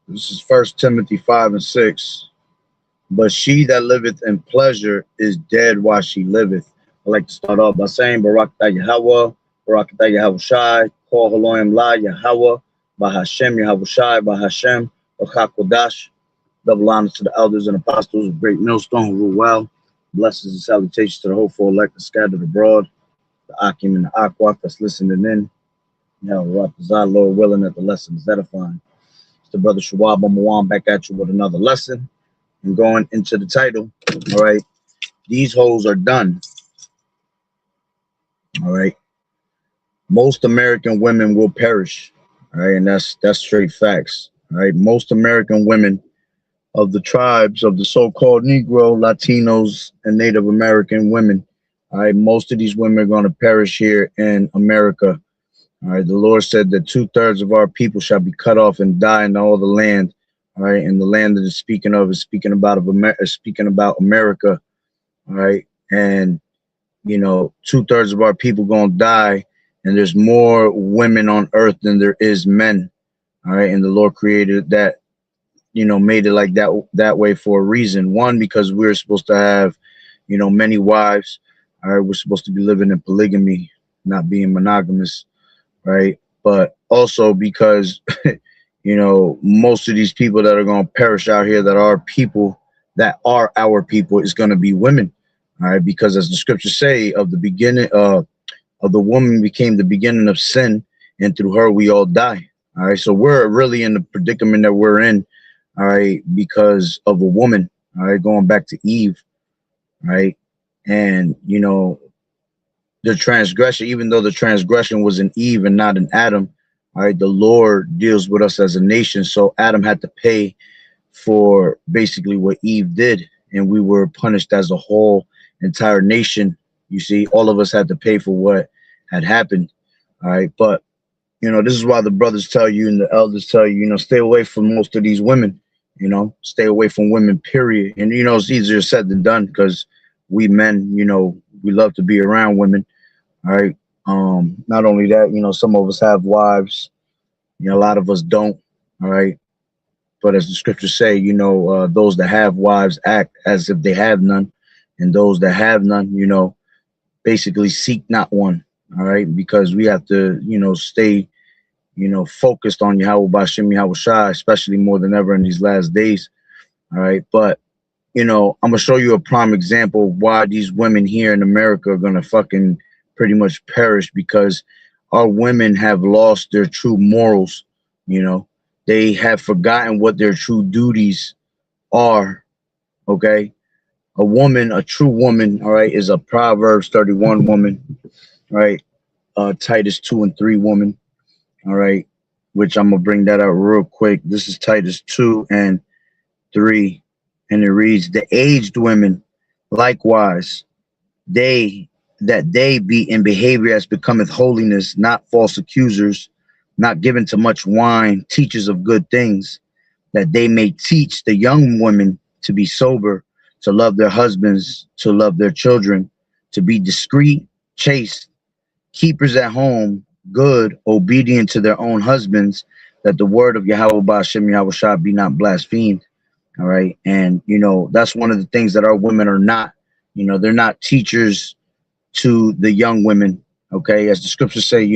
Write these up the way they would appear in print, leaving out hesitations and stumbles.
This is First Timothy 5 and 6. But she that liveth in pleasure is dead while she liveth. I like to start off by saying Barak Yahweh, Barak Yahweh Shai, Kol Haloim La Yahweh, Bahashem Yahweh Shai, Bahashem, Kodash. Double honors to the elders and apostles of Great Millstone who rule well. Blessings and salutations to the hopeful elect scattered abroad, the Akim and the Aqua that's listening in. Lord willing that the lesson is edifying. It's the brother Shawab Mawan back at you with another lesson. And going into the title, all right, these hoes are done. All right. Most American women will perish. All right, and that's straight facts. All right. Most American women of the tribes of the so-called Negro, Latinos, and Native American women. All right, most of these women are going to perish here in America. All right, the Lord said that 2/3 of our people shall be cut off and die in all the land. All right, and the land that it's speaking of is speaking about America. All right, and 2/3 of our people gonna die, and there's more women on earth than there is men. All right, and the Lord created that, made it like that way for a reason. One, because we're supposed to have, many wives. All right, we're supposed to be living in polygamy, not being monogamous. Right, but also because most of these people that are going to perish out here that are our people is going to be women. All right, because as the scriptures say, of the beginning of the woman became the beginning of sin, and through her we all die. All right, so we're really in the predicament that we're in, all right, because of a woman. All right, going back to Eve. Right, and the transgression, even though the transgression was in Eve and not in Adam, all right, the Lord deals with us as a nation. So Adam had to pay for basically what Eve did, and we were punished as a whole entire nation. You see, all of us had to pay for what had happened. All right, but this is why the brothers tell you and the elders tell you, stay away from most of these women. Stay away from women, period. And it's easier said than done because we men, we love to be around women. All right. Not only that, some of us have wives, a lot of us don't. All right. But as the scriptures say, those that have wives act as if they have none, and those that have none, basically seek not one. All right. Because we have to, stay, focused on Yahweh Bashem Yahweh Shai, especially more than ever in these last days. All right. But, I'm going to show you a prime example of why these women here in America are going to fucking pretty much perish, because our women have lost their true morals. They have forgotten what their true duties are. Okay, a true woman, all right, is a Proverbs 31 woman, right? Titus 2 and 3 woman, all right, which I'm gonna bring that out real quick. This is Titus 2 and 3, and it reads, "The aged women likewise, they be in behavior as becometh holiness, not false accusers, not given to much wine, teachers of good things, that they may teach the young women to be sober, to love their husbands, to love their children, to be discreet, chaste, keepers at home, good, obedient to their own husbands, that the word of Yahweh Ba'ashem Yahweh Shah be not blasphemed." All right. And, that's one of the things that our women are not. They're not teachers to the young women. Okay, as the scriptures say,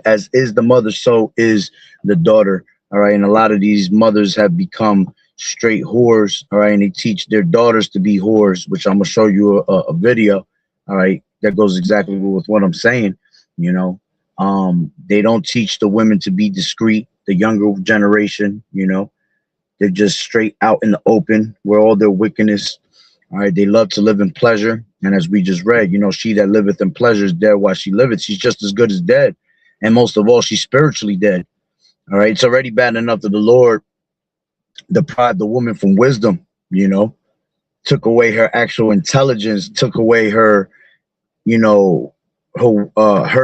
as is the mother, so is the daughter. All right, and a lot of these mothers have become straight whores. All right, and they teach their daughters to be whores, which I'm gonna show you a video. All right, that goes exactly with what I'm saying. They don't teach the women to be discreet. The younger generation, they're just straight out in the open where all their wickedness. All right, they love to live in pleasure. And as we just read, she that liveth in pleasure is dead while she liveth. She's just as good as dead. And most of all, she's spiritually dead. All right, it's already bad enough that the Lord deprived the woman from wisdom, took away her actual intelligence, took away her, her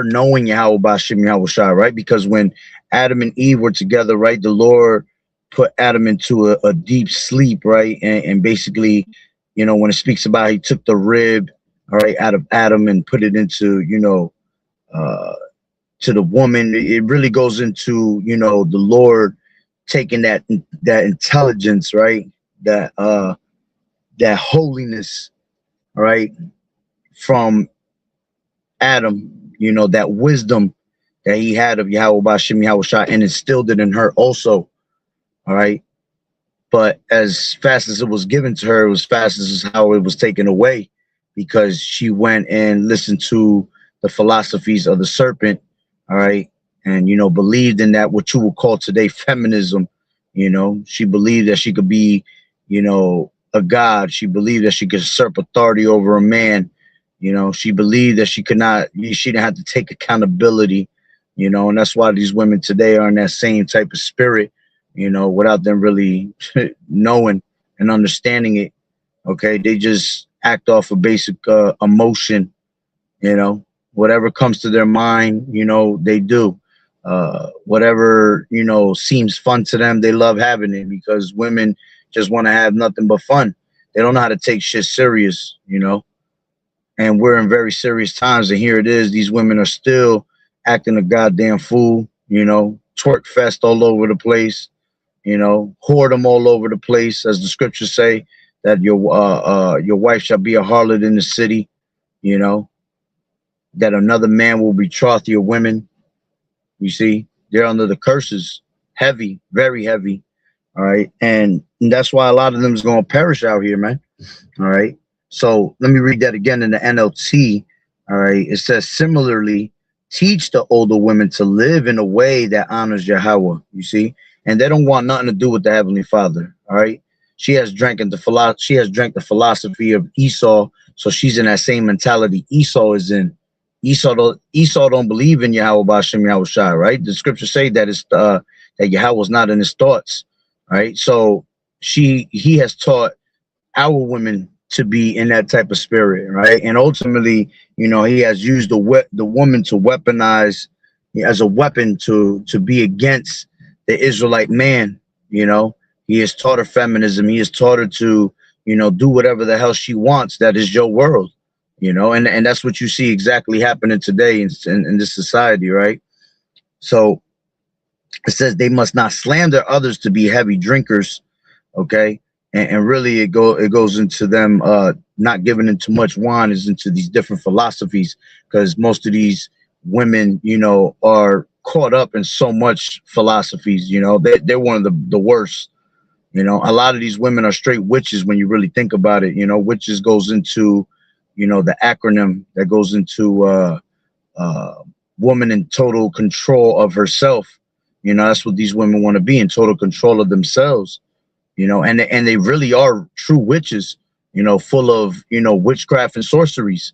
knowing Yahweh Ba'ashem Yahweh Shai, right? Because when Adam and Eve were together, right, the Lord put Adam into a deep sleep, right? And basically, when it speaks about he took the rib, all right, out of Adam and put it into, to the woman, it really goes into, the Lord taking that intelligence, right? That holiness, right, from Adam, you know, that wisdom that he had of Yahweh Bashim Yahweh Shah, and instilled it in her also. All right. But as fast as it was given to her, it was fast as how it was taken away, because she went and listened to the philosophies of the serpent. All right. And, you know, believed in that, what you would call today feminism. You know, she believed that she could be, you know, a god. She believed that she could usurp authority over a man. You know, she believed that she didn't have to take accountability, you know, and that's why these women today are in that same type of spirit, you know, without them really knowing and understanding it. Okay. They just act off of basic emotion, you know, whatever comes to their mind, you know, they do. Whatever, you know, seems fun to them, they love having it, because women just want to have nothing but fun. They don't know how to take shit serious, you know. And we're in very serious times, and here it is, these women are still acting a goddamn fool, you know, twerk fest all over the place, you know, whoredom all over the place, as the scriptures say, that your wife shall be a harlot in the city, you know, that another man will betroth your women. You see, they're under the curses, heavy, very heavy. All right. And that's why a lot of them is going to perish out here, man. All right. So let me read that again in the NLT. All right. It says, similarly, teach the older women to live in a way that honors Yahweh. You see, and they don't want nothing to do with the Heavenly Father. All right. She has drank the philosophy of Esau. So she's in that same mentality Esau is in. Esau don't believe in Yahweh Bashim Yahweh Shai, right? The scriptures say that it's that Yahweh was not in his thoughts. Right. So he has taught our women to be in that type of spirit, right? And ultimately, you know, he has used the woman to weaponize as a weapon to be against the Israelite man. You know, he has taught her feminism. He has taught her to, you know, do whatever the hell she wants. That is your world, you know, and that's what you see exactly happening today in this society, right? So it says they must not slander others to be heavy drinkers, okay? And really it goes into them not giving in too much wine, is into these different philosophies, because most of these women, you know, are caught up in so much philosophies. You know, they're one of the worst. You know, a lot of these women are straight witches when you really think about it. You know, witches goes into, you know, the acronym that goes into woman in total control of herself. You know, that's what these women want to be, in total control of themselves. You know, and they really are true witches, you know, full of, you know, witchcraft and sorceries.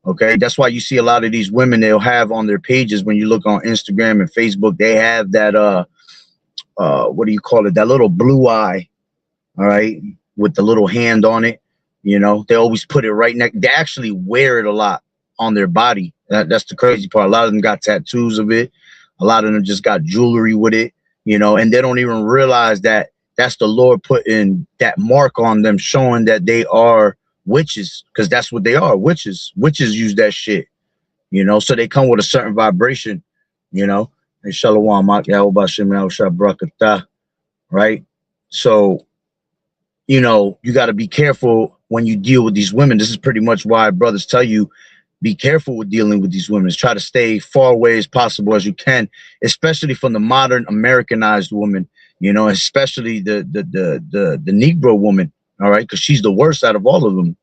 Okay. That's why you see a lot of these women, they'll have on their pages, when you look on Instagram and Facebook, they have that, what do you call it? That little blue eye. All right. With the little hand on it. You know, they always put it right next. They actually wear it a lot on their body. That's the crazy part. A lot of them got tattoos of it. A lot of them just got jewelry with it, you know, and they don't even realize that that's the Lord putting that mark on them, showing that they are witches, because that's what they are, witches. Witches use that shit, you know, so they come with a certain vibration, you know. And Shalom, right? So, you know, you got to be careful when you deal with these women. This is pretty much why brothers tell you, be careful with dealing with these women. Try to stay far away as possible as you can, especially from the modern Americanized woman. You know, especially the Negro woman, all right, because she's the worst out of all of them,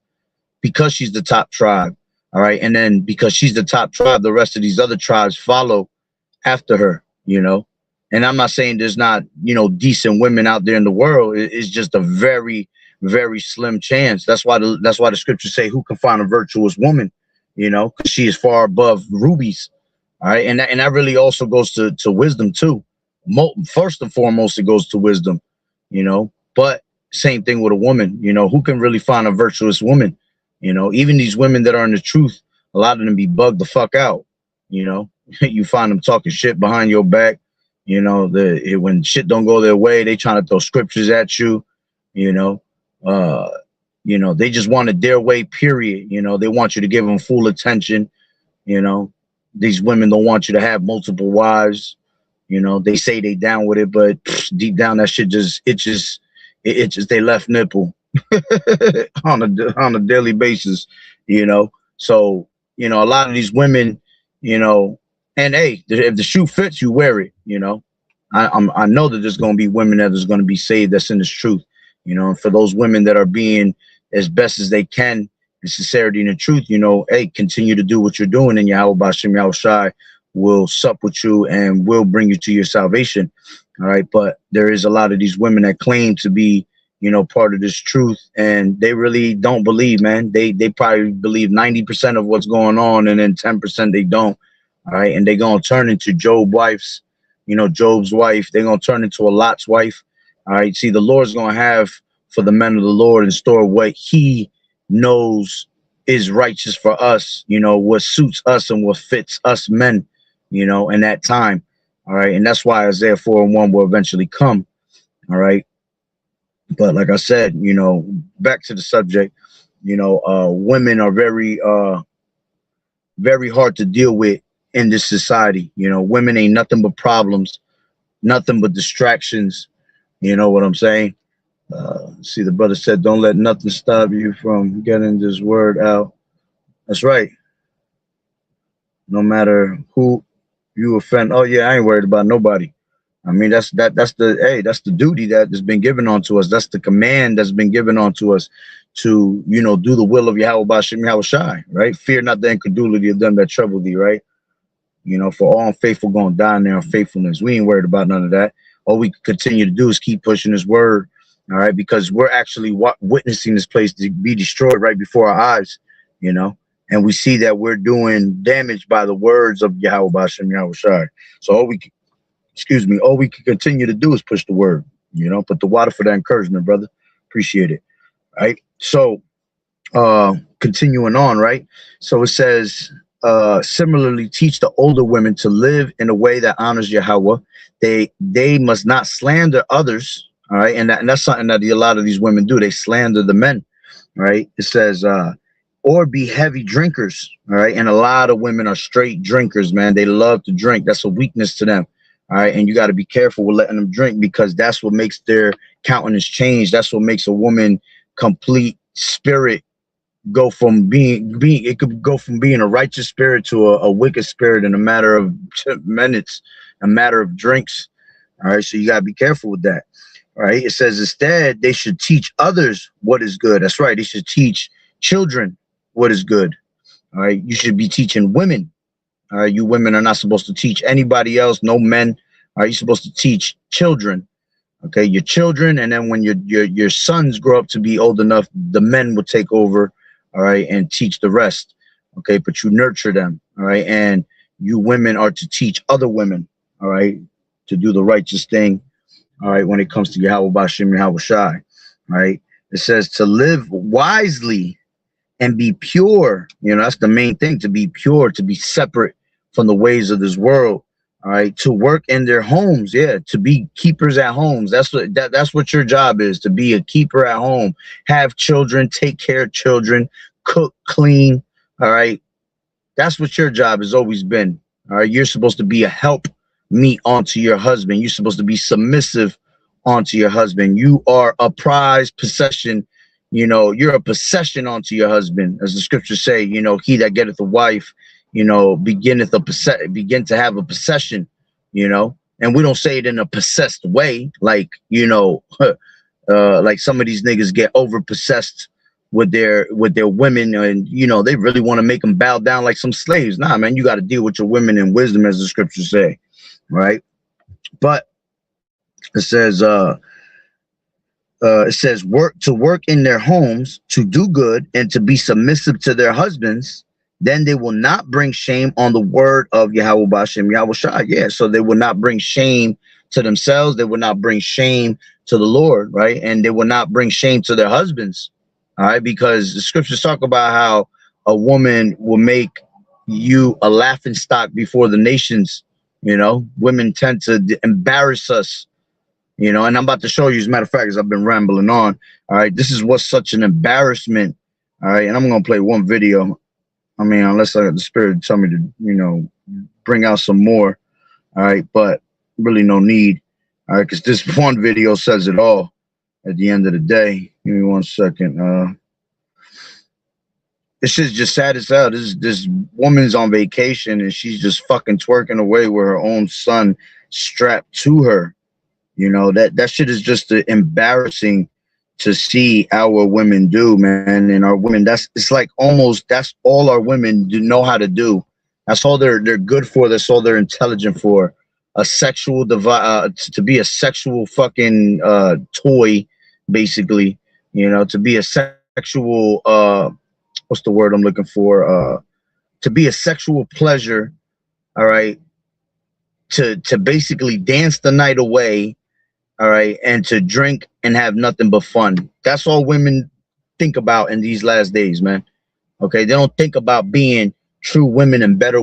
because she's the top tribe, all right, and then because she's the top tribe, the rest of these other tribes follow after her, you know. And I'm not saying there's not, you know, decent women out there in the world. It's just a very, very slim chance. That's why the scriptures say, "Who can find a virtuous woman?" You know, because she is far above rubies, all right, and that really also goes to wisdom too. First and foremost, it goes to wisdom, you know, but same thing with a woman. You know, who can really find a virtuous woman? You know, even these women that are in the truth, a lot of them be bugged the fuck out. You know, you find them talking shit behind your back. You know, when shit don't go their way, they trying to throw scriptures at you. You know, they just want it their way, period. You know, they want you to give them full attention. You know, these women don't want you to have multiple wives. You know, they say they down with it, but deep down that shit just itches their left nipple on a daily basis. You know, so you know a lot of these women, you know, and hey, if the shoe fits, you wear it. You know, I know that there's going to be women that is going to be saved that's in this truth. You know, and for those women that are being as best as they can in sincerity and in truth, you know, hey, continue to do what you're doing, and Yahweh Bashem Yahweh Shai will sup with you and will bring you to your salvation. All right. But there is a lot of these women that claim to be, you know, part of this truth, and they really don't believe, man. They probably believe 90% of what's going on, and then 10% they don't. All right. And they're going to turn into Job's wives, you know, Job's wife. They're going to turn into a Lot's wife. All right. See, the Lord's going to have for the men of the Lord in store what he knows is righteous for us, you know, what suits us and what fits us men, you know, in that time. All right. And that's why Isaiah 4:1 will eventually come. All right. But like I said, you know, back to the subject, you know, women are very hard to deal with in this society. You know, women ain't nothing but problems, nothing but distractions. You know what I'm saying? See, the brother said, don't let nothing stop you from getting this word out. That's right. No matter who you offend. Oh yeah, I ain't worried about nobody. I mean, that's the duty that has been given onto us. That's the command that's been given onto us to, you know, do the will of Yahweh Bashem Yahweh Shai, right? Fear not the incredulity of them that trouble thee, right? You know, for all unfaithful going to die in their unfaithfulness. We ain't worried about none of that. All we can continue to do is keep pushing his word, all right? Because we're actually witnessing this place to be destroyed right before our eyes, you know? And we see that we're doing damage by the words of Yahweh Bashem Yahweh Shai. So all we can continue to do is push the word, you know, put the water for that encouragement, brother. Appreciate it. Right. So continuing on, right? So it says, similarly, teach the older women to live in a way that honors Yahweh. They must not slander others. All right. And that's something that a lot of these women do. They slander the men. Right. It says, or be heavy drinkers. All right. And a lot of women are straight drinkers, man. They love to drink. That's a weakness to them. All right. And you got to be careful with letting them drink, because that's what makes their countenance change. That's what makes a woman complete spirit go from being it could go from being a righteous spirit to a wicked spirit in a matter of minutes, a matter of drinks. All right. So you got to be careful with that. All right. It says instead they should teach others what is good. That's right. They should teach children what is good. All right. You should be teaching women. All right. You women are not supposed to teach anybody else. No men. All right. You're supposed to teach children. Okay. Your children. And then when your sons grow up to be old enough, the men will take over. All right. And teach the rest. Okay. But you nurture them. All right. And you women are to teach other women. All right. To do the righteous thing. All right. When it comes to Yahweh Bashem Yahweh Shai. All right. It says to live wisely and be pure. You know, that's the main thing, to be pure, to be separate from the ways of this world. All right. To work in their homes. Yeah. To be keepers at homes. That's what your job is, to be a keeper at home, have children, take care of children, cook, clean. All right. That's what your job has always been. All right. You're supposed to be a help meet onto your husband. You're supposed to be submissive onto your husband. You are a prized possession. You know, you're a possession onto your husband. As the scriptures say, you know, he that getteth a wife, you know, begin to have a possession, you know. And we don't say it in a possessed way, like, you know, like some of these niggas get over possessed with their women, and you know, they really want to make them bow down like some slaves. Nah, man, you got to deal with your women in wisdom, as the scriptures say. Right. But it says work in their homes, to do good, and to be submissive to their husbands. Then they will not bring shame on the word of Yahweh Bashem Yahweh Shai. Yeah, so they will not bring shame to themselves. They will not bring shame to the Lord, right? And they will not bring shame to their husbands, all right? Because the scriptures talk about how a woman will make you a laughing stock before the nations. You know, women tend to embarrass us, you know, and I'm about to show you, as a matter of fact, as I've been rambling on. All right, this is what's such an embarrassment. All right, and I'm going to play one video. I mean, unless I got the spirit tell me to, you know, bring out some more. All right, but really no need. All right, because this one video says it all at the end of the day. Give me 1 second. This shit's just sad as hell. This woman's on vacation and she's just fucking twerking away with her own son strapped to her. You know, that shit is just embarrassing to see our women do, man. And our women, it's like almost that's all our women know how to do. That's all they're good for. That's all they're intelligent for. A sexual to be a sexual fucking toy, basically. You know, to be a sexual what's the word I'm looking for? To be a sexual pleasure. All right. To basically dance the night away. All right, and to drink and have nothing but fun. That's all women think about in these last days, man. Okay, they don't think about being true women and better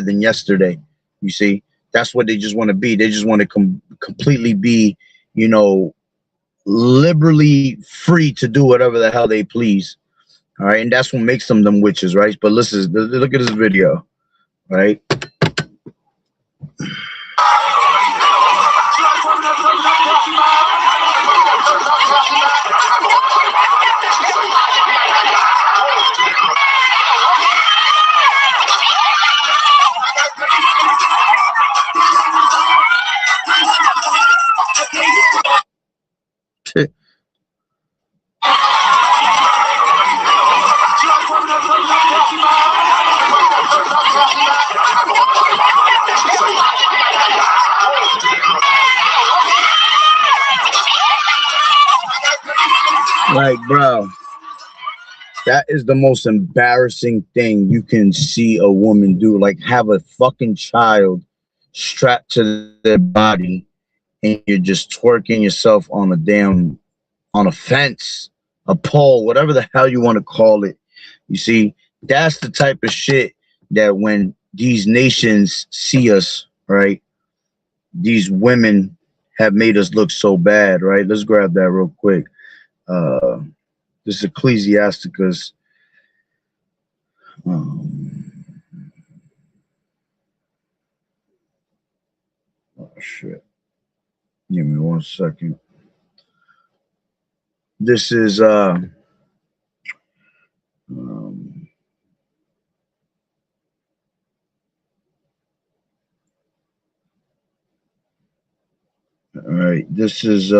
than yesterday. You see, that's what they just want to be. They just want to completely be, you know, liberally free to do whatever the hell they please. All right, and that's what makes them witches, right? But listen, look at this video, right? Like, bro, that is the most embarrassing thing you can see a woman do. Like, have a fucking child strapped to their body and you're just twerking yourself on a fence, a pole, whatever the hell you want to call it. You see, that's the type of shit that when these nations see us, right, these women have made us look so bad, right? Let's grab that real quick. This is Ecclesiasticus. Oh shit. Give me 1 second. This is all right, this is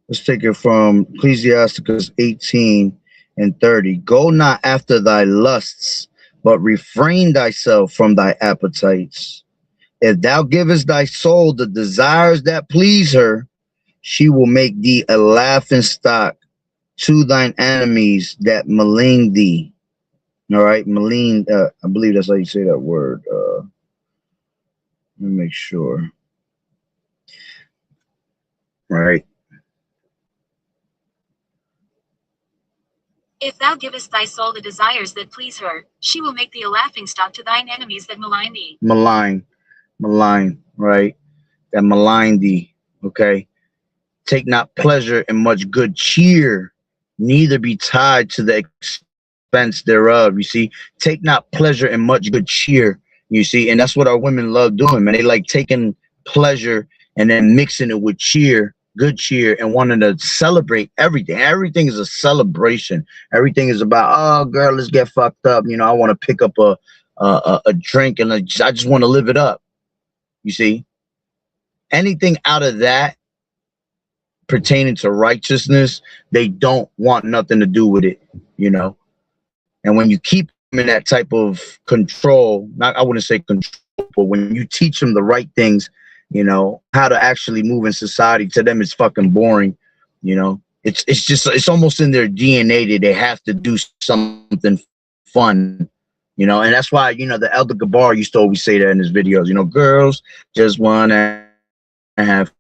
let's take it from Ecclesiasticus 18:30. Go not after thy lusts, but refrain thyself from thy appetites. If thou givest thy soul the desires that please her, she will make thee a laughing stock to thine enemies that malign thee. All right, malign, I believe that's how you say that word. Let me make sure. All right. If thou givest thy soul the desires that please her, she will make thee a laughingstock to thine enemies that malign thee. Malign, right? That malign thee, okay? Take not pleasure in much good cheer, neither be tied to the expense thereof. You see, take not pleasure in much good cheer, you see, and that's what our women love doing, man. They like taking pleasure and then mixing it with cheer, good cheer, and wanting to celebrate everything. Everything is a celebration. Everything is about, oh, girl, let's get fucked up. You know, I want to pick up a drink and I just want to live it up. You see, anything out of that pertaining to righteousness, they don't want nothing to do with it, you know. And when you keep them in that type of control, I wouldn't say control, but when you teach them the right things, you know, how to actually move in society, to them it's fucking boring, you know. It's almost in their DNA that they have to do something fun, you know. And that's why, you know, the Elder Gabar used to always say that in his videos, you know, girls just want to have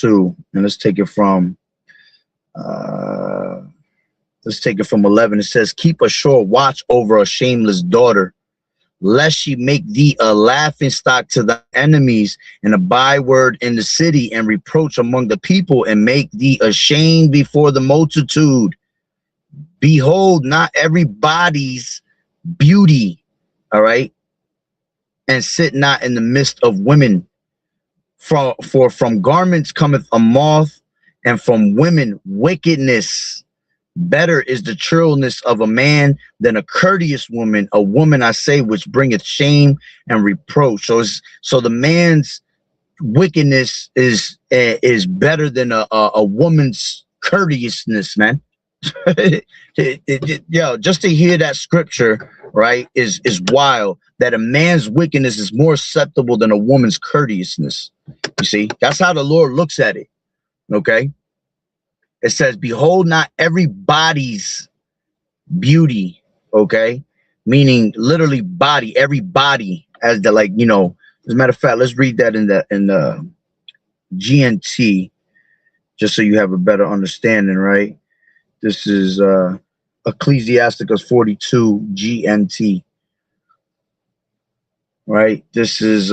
and let's take it from 11. It says, keep a sure watch over a shameless daughter, lest she make thee a laughing stock to thy enemies, and a byword in the city, and reproach among the people, and make thee ashamed before the multitude. Behold, not everybody's beauty, all right, and sit not in the midst of women. For from garments cometh a moth, and from women wickedness. Better is the trillness of a man than a courteous woman, a woman, I say, which bringeth shame and reproach. So the man's wickedness is better than a woman's courteousness, man. Yo, just to hear that scripture, right, is wild. That a man's wickedness is more acceptable than a woman's courteousness. You see, that's how the Lord looks at it. Okay. It says, behold, not everybody's beauty. Okay. Meaning literally body, everybody, as the, like, you know, as a matter of fact, let's read that in the GNT, just so you have a better understanding, right? This is Ecclesiasticus 42 GNT. Right, this is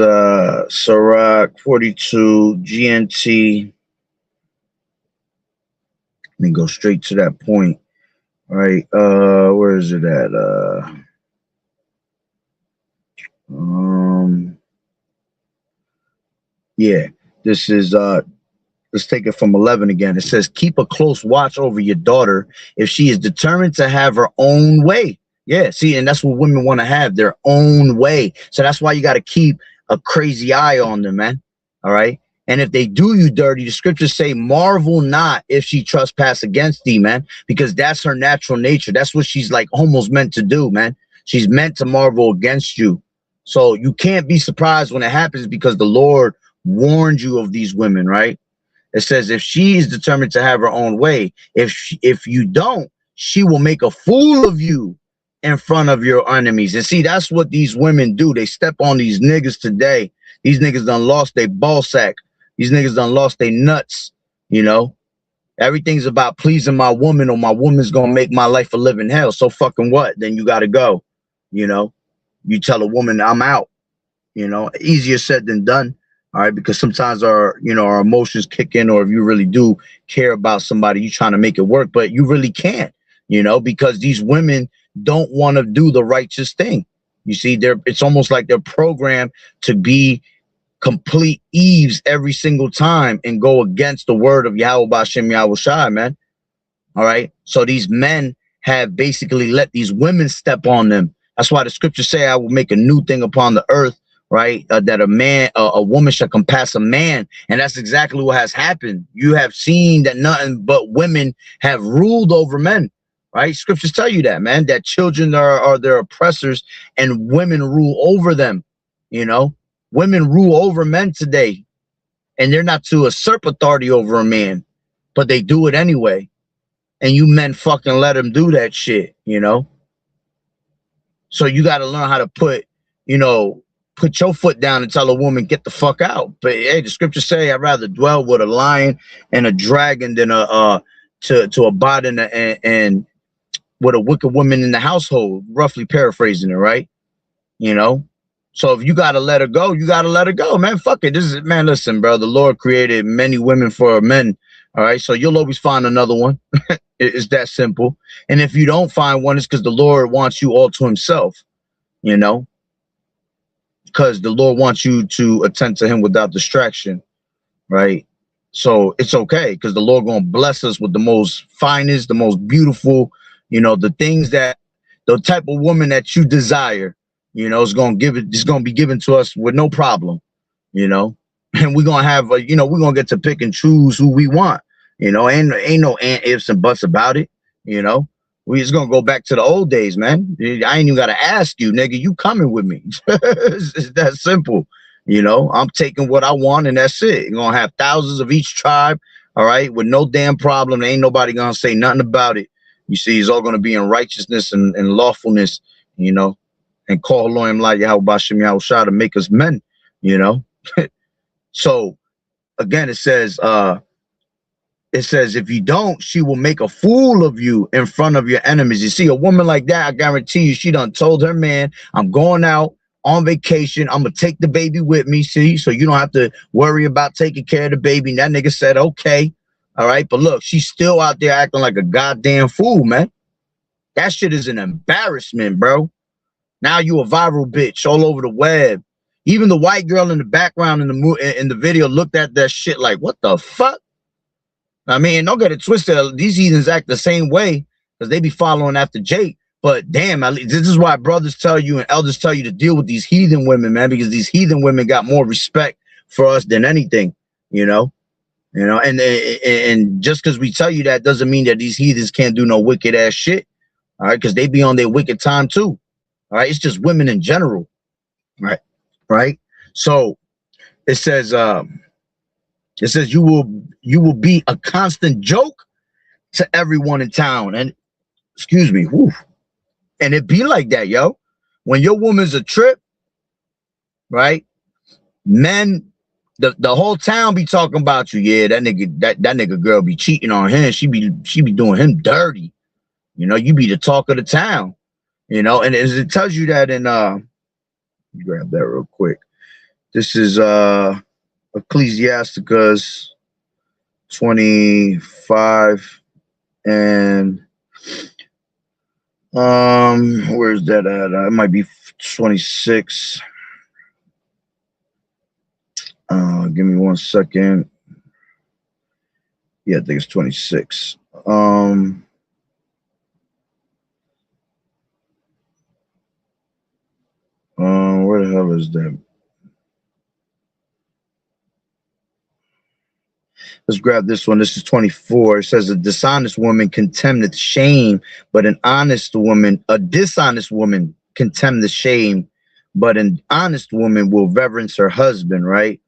Sirach 42 GNT. Let me go straight to that point. All right, where is it at? Yeah, this is let's take it from 11 again. It says, keep a close watch over your daughter if she is determined to have her own way. Yeah, see, and that's what women want to have, their own way. So that's why you got to keep a crazy eye on them, man. All right. And if they do you dirty, the scriptures say, marvel not if she trespass against thee, man, because that's her natural nature. That's what she's like almost meant to do, man. She's meant to marvel against you. So you can't be surprised when it happens, because the Lord warned you of these women, right? It says, if she is determined to have her own way, if you don't, she will make a fool of you in front of your enemies. And see, that's what these women do. They step on these niggas today. These niggas done lost their ball sack. These niggas done lost their nuts. You know, everything's about pleasing my woman, or my woman's gonna make my life a living hell. So fucking what? Then you gotta go. You know, you tell a woman I'm out. You know, easier said than done. All right, because sometimes our emotions kick in, or if you really do care about somebody, you trying to make it work, but you really can't. You know, because these women don't want to do the righteous thing. You see, it's almost like they're programmed to be complete Eves every single time and go against the word of Yahweh B'Shem Yahweh Shai, man. All right. So these men have basically let these women step on them. That's why the scriptures say, I will make a new thing upon the earth, right? That a woman shall compass a man. And that's exactly what has happened. You have seen that nothing but women have ruled over men. Right? Scriptures tell you that, man, that children are their oppressors and women rule over them. You know, women rule over men today, and they're not to usurp authority over a man, but they do it anyway. And you men fucking let them do that shit, you know? So you got to learn how to put your foot down and tell a woman, get the fuck out. But hey, the scriptures say, I'd rather dwell with a lion and a dragon than to abide in and with a wicked woman in the household, roughly paraphrasing it, right? You know, so if you gotta let her go, you gotta let her go, man. Fuck it. Man, listen, bro. The Lord created many women for men. All right, so you'll always find another one. It's that simple. And if you don't find one, it's because the Lord wants you all to himself. You know, because the Lord wants you to attend to him without distraction, right? So it's okay, because the Lord gonna bless us with the most finest, the most beautiful. You know, the things that the type of woman that you desire, you know, it's going to be given to us with no problem, you know, and we're going to have, we're going to get to pick and choose who we want, you know, and ain't no ifs and buts about it. You know, we just going to go back to the old days, man. I ain't even got to ask you, nigga, you coming with me. It's that simple. You know, I'm taking what I want and that's it. You're going to have thousands of each tribe. All right. With no damn problem. Ain't nobody going to say nothing about it. You see, it's all going to be in righteousness and lawfulness, you know, and call Elohim like Yahweh B'Shem Yahweh Shai to make us men, you know. So again, it says, if you don't, she will make a fool of you in front of your enemies. You see, a woman like that, I guarantee you, she done told her man, I'm going out. on vacation. I'm gonna take the baby with me, see, so you don't have to worry about taking care of the baby. And that nigga said, okay, all right. But look, she's still out there acting like a goddamn fool, man. That shit is an embarrassment, bro. Now you a viral bitch all over the web. Even the white girl in the background in the video looked at that shit like, what the fuck? I mean, don't get it twisted. These heathens act the same way because they be following after Jake. But damn, this is why brothers tell you and elders tell you to deal with these heathen women, man, because these heathen women got more respect for us than anything, you know. And just because we tell you that doesn't mean that these heathens can't do no wicked ass shit, all right? Because they be on their wicked time too, all right? It's just women in general, right? So it says you will be a constant joke to everyone in town, and excuse me, whew. And it be like that, yo. When your woman's a trip, right? Men, the whole town be talking about you. Yeah, that nigga girl be cheating on him. She be doing him dirty. You know, you be the talk of the town. You know, and it tells you that in grab that real quick. This is Ecclesiasticus 25 and where's that at? It might be 26. Give me 1 second. Yeah, I think it's 26. Where the hell is that? Let's grab this one. This is 24. It says a dishonest woman contemneth shame, but a dishonest woman contemneth shame, but an honest woman will reverence her husband, right?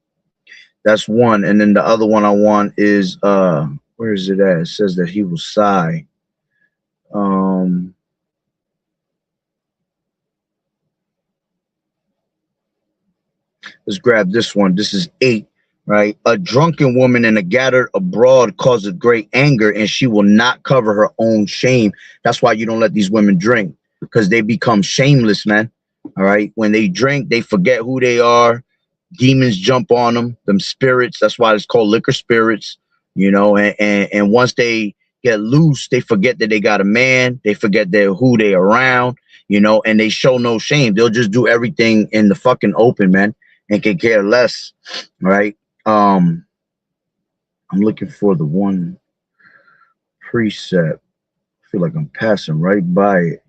That's one. And then the other one I want is where is it at? It says that he will sigh. Let's grab this one. This is 8. Right, a drunken woman and a gathered abroad causes great anger, and she will not cover her own shame. That's why you don't let these women drink, because they become shameless, man. All right, when they drink, they forget who they are. Demons jump on them spirits. That's why it's called liquor spirits, you know. And once they get loose, they forget that they got a man. They forget who they around, you know, and they show no shame. They'll just do everything in the fucking open, man, and can care less, right? I'm looking for the one precept. I feel like I'm passing right by it.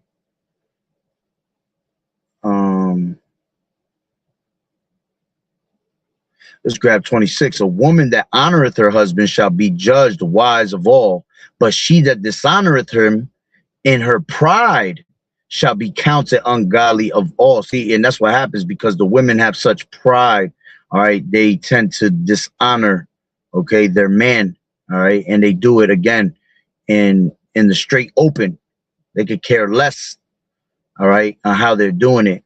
Let's grab 26. A woman that honoreth her husband shall be judged wise of all, but she that dishonoreth him in her pride shall be counted ungodly of all. See, and that's what happens because the women have such pride. All right, they tend to dishonor, okay, their man, all right, and they do it again in the straight open. They could care less, all right, on how they're doing it,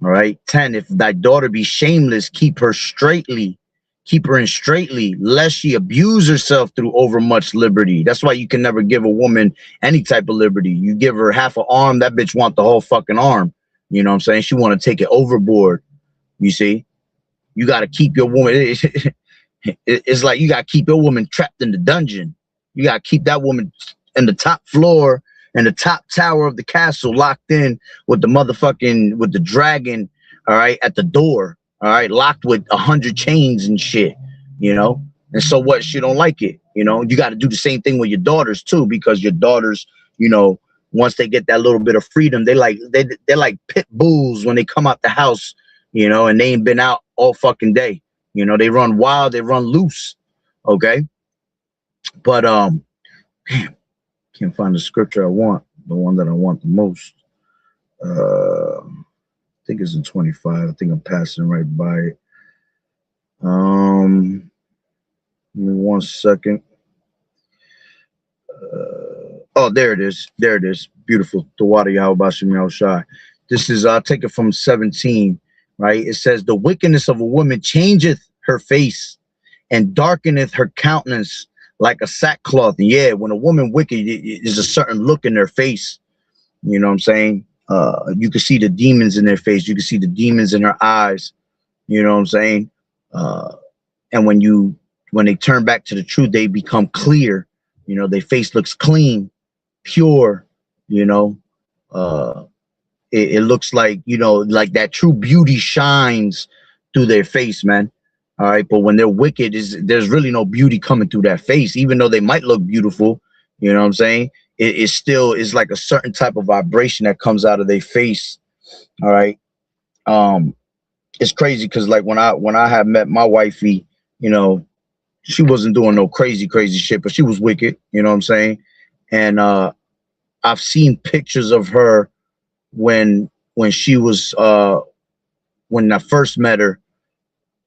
all right. 10, if thy daughter be shameless, keep her in straitly, lest she abuse herself through overmuch liberty. That's why you can never give a woman any type of liberty. You give her half an arm, that bitch want the whole fucking arm. You know what I'm saying? She want to take it overboard, you see? You got to keep your woman. It's like you got to keep your woman trapped in the dungeon. You got to keep that woman in the top floor and the top tower of the castle locked in with the dragon, all right, at the door, all right, locked with 100 chains and shit, you know? And so what? She don't like it, you know? You got to do the same thing with your daughters too, because your daughters, you know, once they get that little bit of freedom, they're like pit bulls when they come out the house, you know, and they ain't been out all fucking day. You know, they run wild, they run loose. Okay. But damn, can't find the scripture I want, the one that I want the most. I think it's in 25. I think I'm passing right by it. Give me 1 second. Oh, there it is. There it is. Beautiful. Tawada Yahweh Shem Yahushai. This is, I'll take it from 17. Right, it says the wickedness of a woman changeth her face and darkeneth her countenance like a sackcloth. And yeah, when a woman wicked, there's a certain look in their face. You know what I'm saying? You can see the demons in their face. You can see the demons in her eyes. You know what I'm saying? And when they turn back to the truth, they become clear. You know, their face looks clean, pure. You know, it looks like, you know, like that true beauty shines through their face, man. All right, but when they're wicked, there's really no beauty coming through that face, even though they might look beautiful. You know what I'm saying? It still is like a certain type of vibration that comes out of their face. All right. It's crazy because like when I had met my wifey, you know, she wasn't doing no crazy shit, but she was wicked. You know what I'm saying? And I've seen pictures of her when she was when I first met her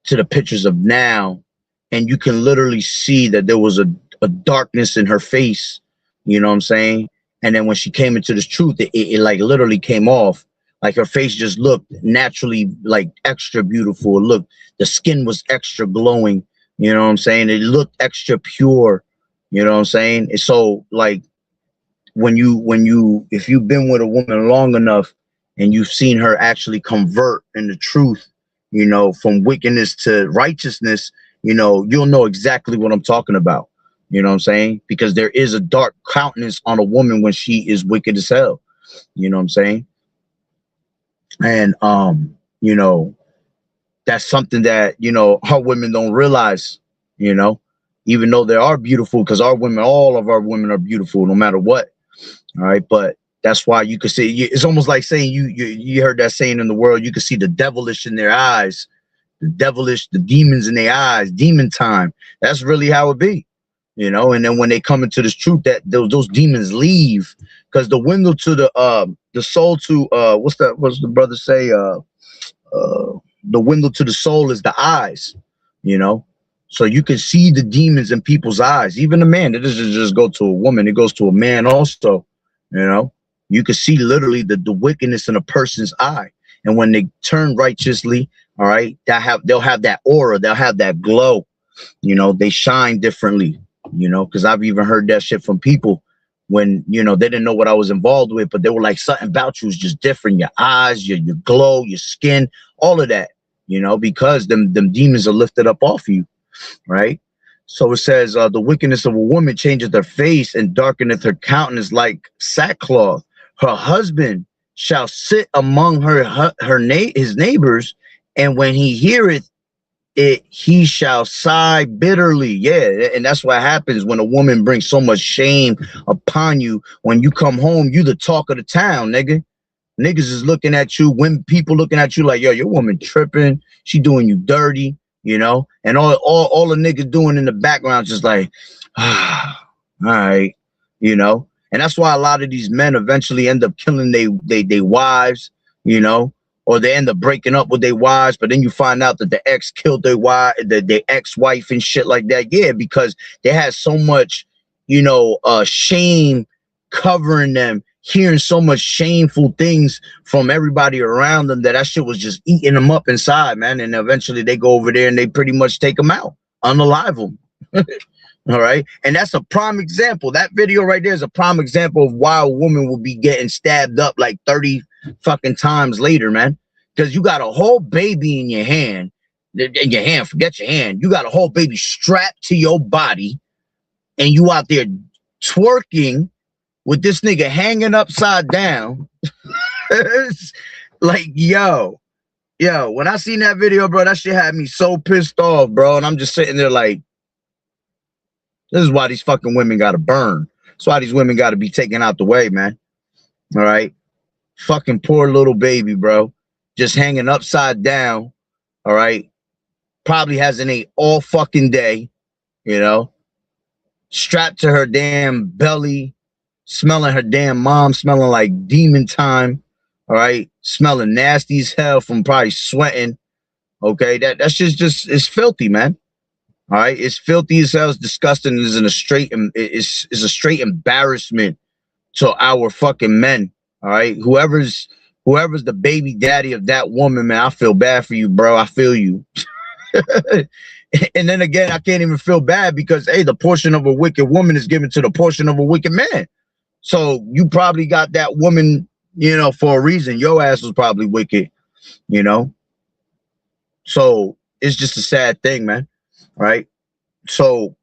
to the pictures of now, and you can literally see that there was a darkness in her face. You know what I'm saying? And then when she came into this truth, it like literally came off. Like her face just looked naturally like extra beautiful. Look, the skin was extra glowing. You know what I'm saying? It looked extra pure. You know what I'm saying? And so like if you've been with a woman long enough and you've seen her actually convert in the truth, you know, from wickedness to righteousness, you know, you'll know exactly what I'm talking about. You know what I'm saying? Because there is a dark countenance on a woman when she is wicked as hell. You know what I'm saying? And you know, that's something that, you know, our women don't realize, you know, even though they are beautiful, because all of our women are beautiful no matter what. All right, but that's why you could see, it's almost like saying you heard that saying in the world, you could see the devilish in their eyes, the demons in their eyes, demon time. That's really how it be, you know. And then when they come into this truth, that those demons leave, because the window to the soul to what's the brother say, the window to the soul is the eyes, you know. So you can see the demons in people's eyes. Even a man, it doesn't just go to a woman, it goes to a man also. You know, you can see literally the wickedness in a person's eye. And when they turn righteously, all right, they'll have that aura, they'll have that glow. You know, they shine differently, you know, because I've even heard that shit from people when, you know, they didn't know what I was involved with, but they were like, something about you is just different. Your eyes, your glow, your skin, all of that, you know, because them demons are lifted up off you, right? So it says, the wickedness of a woman changes her face and darkeneth her countenance like sackcloth. Her husband shall sit among his neighbors, and when he heareth it, he shall sigh bitterly. Yeah, and that's what happens when a woman brings so much shame upon you. When you come home, you the talk of the town, nigga. Niggas is looking at you, when people looking at you like, yo, your woman tripping, she doing you dirty. You know, and all the niggas doing in the background just like, all right, you know. And that's why a lot of these men eventually end up killing they wives, you know, or they end up breaking up with their wives. But then you find out that the ex killed their wife, their ex-wife and shit like that. Yeah, because they had so much, you know, shame covering them, hearing so much shameful things from everybody around them, that shit was just eating them up inside, man. And eventually they go over there and they pretty much take them out, unalive them. All right. And that's a prime example. That video right there is a prime example of why a woman will be getting stabbed up like 30 fucking times later, man. Because you got a whole baby in your hand, forget your hand. You got a whole baby strapped to your body, and you out there twerking with this nigga hanging upside down. Like, yo, when I seen that video, bro, that shit had me so pissed off, bro. And I'm just sitting there like, this is why these fucking women gotta burn. That's why these women gotta be taken out the way, man. All right. Fucking poor little baby, bro. Just hanging upside down. All right. Probably hasn't ate all fucking day, you know, strapped to her damn belly, smelling her damn mom, smelling like demon time. All right. Smelling nasty as hell from probably sweating. Okay. That's just it's filthy, man. All right. It's filthy as hell. It's disgusting. It's a straight embarrassment to our fucking men. All right. Whoever's the baby daddy of that woman, man, I feel bad for you, bro. I feel you. And then again, I can't even feel bad because, hey, the portion of a wicked woman is given to the portion of a wicked man. So you probably got that woman you know, for a reason. Your ass was probably wicked, you know. So it's just a sad thing, man. Right? So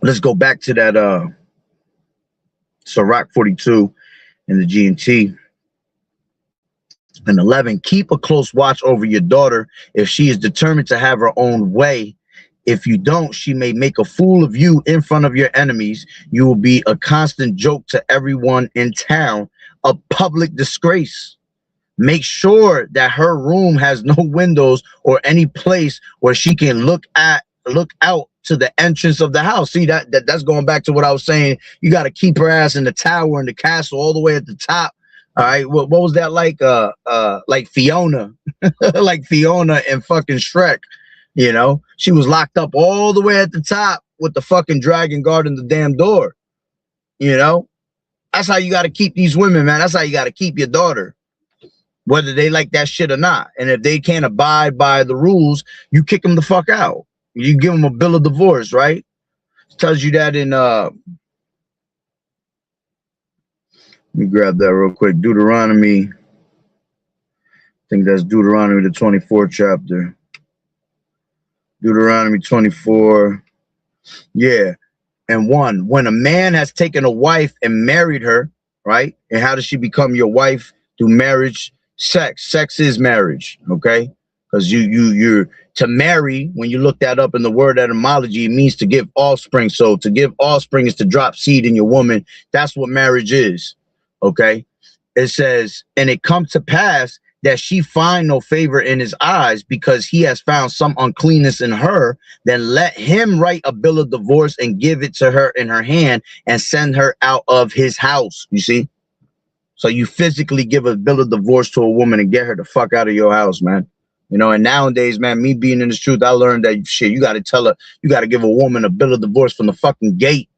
let's go back to that Ciroc 42 and the G&T. And 11, keep a close watch over your daughter if she is determined to have her own way. If you don't, she may make a fool of you in front of your enemies. You will be a constant joke to everyone in town, a public disgrace. Make sure that her room has no windows or any place where she can look out to the entrance of the house. See, that's going back to what I was saying. You got to keep her ass in the tower and the castle all the way at the top. All right, what was that like? Like Fiona, like Fiona and fucking Shrek. You know, she was locked up all the way at the top with the fucking dragon guarding the damn door. You know, that's how you got to keep these women, man. That's how you got to keep your daughter, whether they like that shit or not. And if they can't abide by the rules, you kick them the fuck out. You give them a bill of divorce, right? It tells you that in let me grab that real quick. Deuteronomy. I think that's Deuteronomy, the 24th chapter. Deuteronomy 24. Yeah. And 1. When a man has taken a wife and married her, right? And how does she become your wife? Through marriage, sex. Sex is marriage, okay? Because you're to marry, when you look that up in the word etymology, it means to give offspring. So to give offspring is to drop seed in your woman. That's what marriage is. Okay, it says, and it comes to pass that she find no favor in his eyes because he has found some uncleanness in her. Then let him write a bill of divorce and give it to her in her hand and send her out of his house. You see, so you physically give a bill of divorce to a woman and get her the fuck out of your house, man. You know, and nowadays, man, me being in this truth, I learned that shit, you got to tell her, you got to give a woman a bill of divorce from the fucking gate.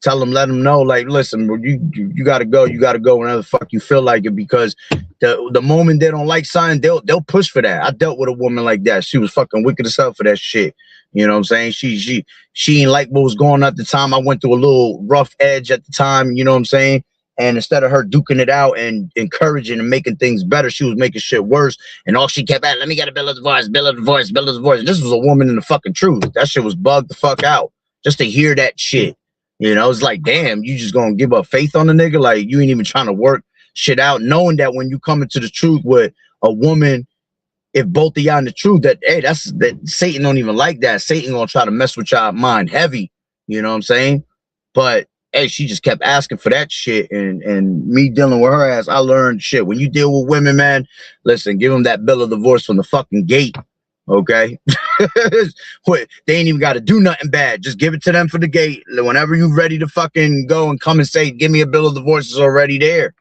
Tell them, let them know, like, listen, you gotta go whenever the fuck you feel like it, because the moment they don't like something, they'll push for that. I dealt with a woman like that. She was fucking wicked as hell for that shit. You know what I'm saying? She ain't like what was going on at the time. I went through a little rough edge at the time, you know what I'm saying? And instead of her duking it out and encouraging and making things better, she was making shit worse. And all she kept at, let me get a bill of divorce, bill of divorce, bill of divorce. This was a woman in the fucking truth. That shit was bugged the fuck out just to hear that shit. You know, it's like, damn, you just gonna give up faith on the nigga? Like, you ain't even trying to work shit out, knowing that when you come into the truth with a woman, if both of y'all in the truth, that, hey, that Satan don't even like that. Satan gonna try to mess with y'all mind heavy. You know what I'm saying? But, hey, she just kept asking for that shit. And me dealing with her ass, I learned shit. When you deal with women, man, listen, give them that bill of divorce from the fucking gate. Okay, they ain't even got to do nothing bad. Just give it to them for the gate. Whenever you're ready to fucking go and come and say, give me a bill of divorce, is already there.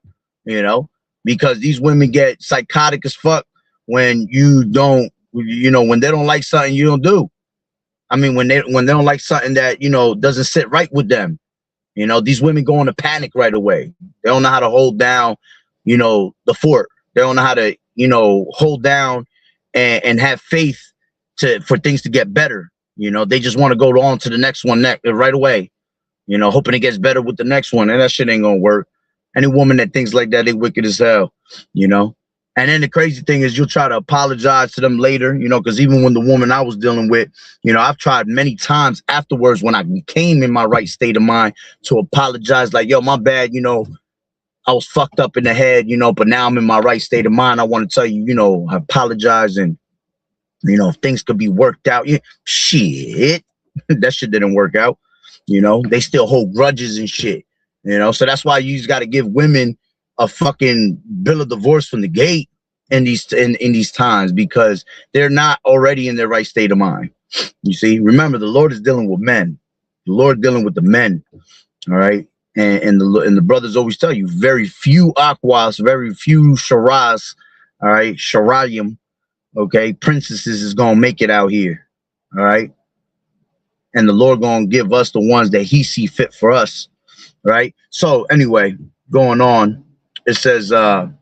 You know, because these women get psychotic as fuck when you don't, you know, when they don't like something you don't do. I mean, when they don't like something that, you know, doesn't sit right with them. You know, these women go into panic right away. They don't know how to hold down, you know, the fort. They don't know how to, you know, hold down and have faith for things to get better. You know, they just want to go on to the next one right away, you know, hoping it gets better with the next one. And that shit ain't gonna work. Any woman that thinks like that, they wicked as hell, you know. And then the crazy thing is you'll try to apologize to them later, you know, because even when the woman I was dealing with, you know, I've tried many times afterwards when I became in my right state of mind to apologize, like, yo, my bad, you know, I was fucked up in the head, you know, but now I'm in my right state of mind. I want to tell you, you know, I apologize, and, you know, if things could be worked out. Yeah, shit, that shit didn't work out. You know, they still hold grudges and shit, you know, so that's why you just got to give women a fucking bill of divorce from the gate in these times, because they're not already in their right state of mind. You see, remember, the Lord is dealing with men. The Lord dealing with the men. All right. And the brothers always tell you, very few aquas, very few sharas, all right, sharayim, okay, princesses is gonna make it out here, all right, and the Lord gonna give us the ones that He see fit for us, right? So anyway, going on, it says, and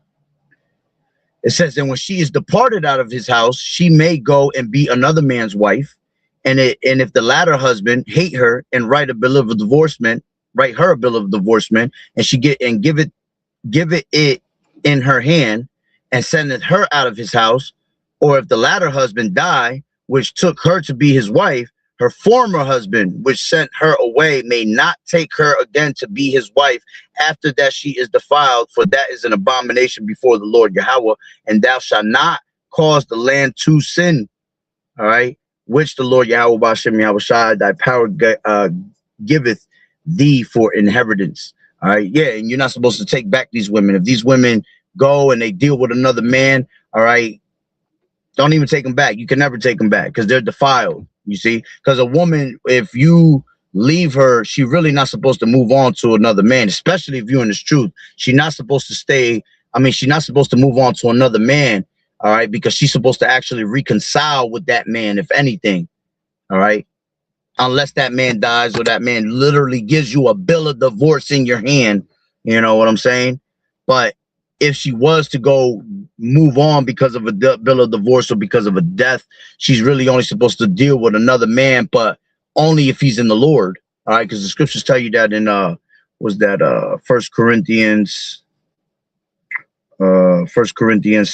when she is departed out of his house, she may go and be another man's wife, and if the latter husband hate her and write her a bill of divorcement, and she give it giveth it in her hand, and sendeth her out of his house, or if the latter husband die, which took her to be his wife, her former husband, which sent her away, may not take her again to be his wife after that she is defiled, for that is an abomination before the Lord Yahweh, and thou shalt not cause the land to sin. All right, which the Lord Yahweh Bashem Yahweh Shai, thy power giveth thee for inheritance. All right, yeah, and you're not supposed to take back these women. If these women go and they deal with another man, all right, don't even take them back. You can never take them back because they're defiled. You see, because a woman, if you leave her, she really not supposed to move on to another man, especially if you're in this truth. She's not supposed to stay. I mean, she's not supposed to move on to another man. All right, because she's supposed to actually reconcile with that man, if anything. All right, unless that man dies or that man literally gives you a bill of divorce in your hand. You know what I'm saying? But if she was to go move on because of a bill of divorce or because of a death, she's really only supposed to deal with another man, but only if he's in the Lord. All right, because the scriptures tell you that in First Corinthians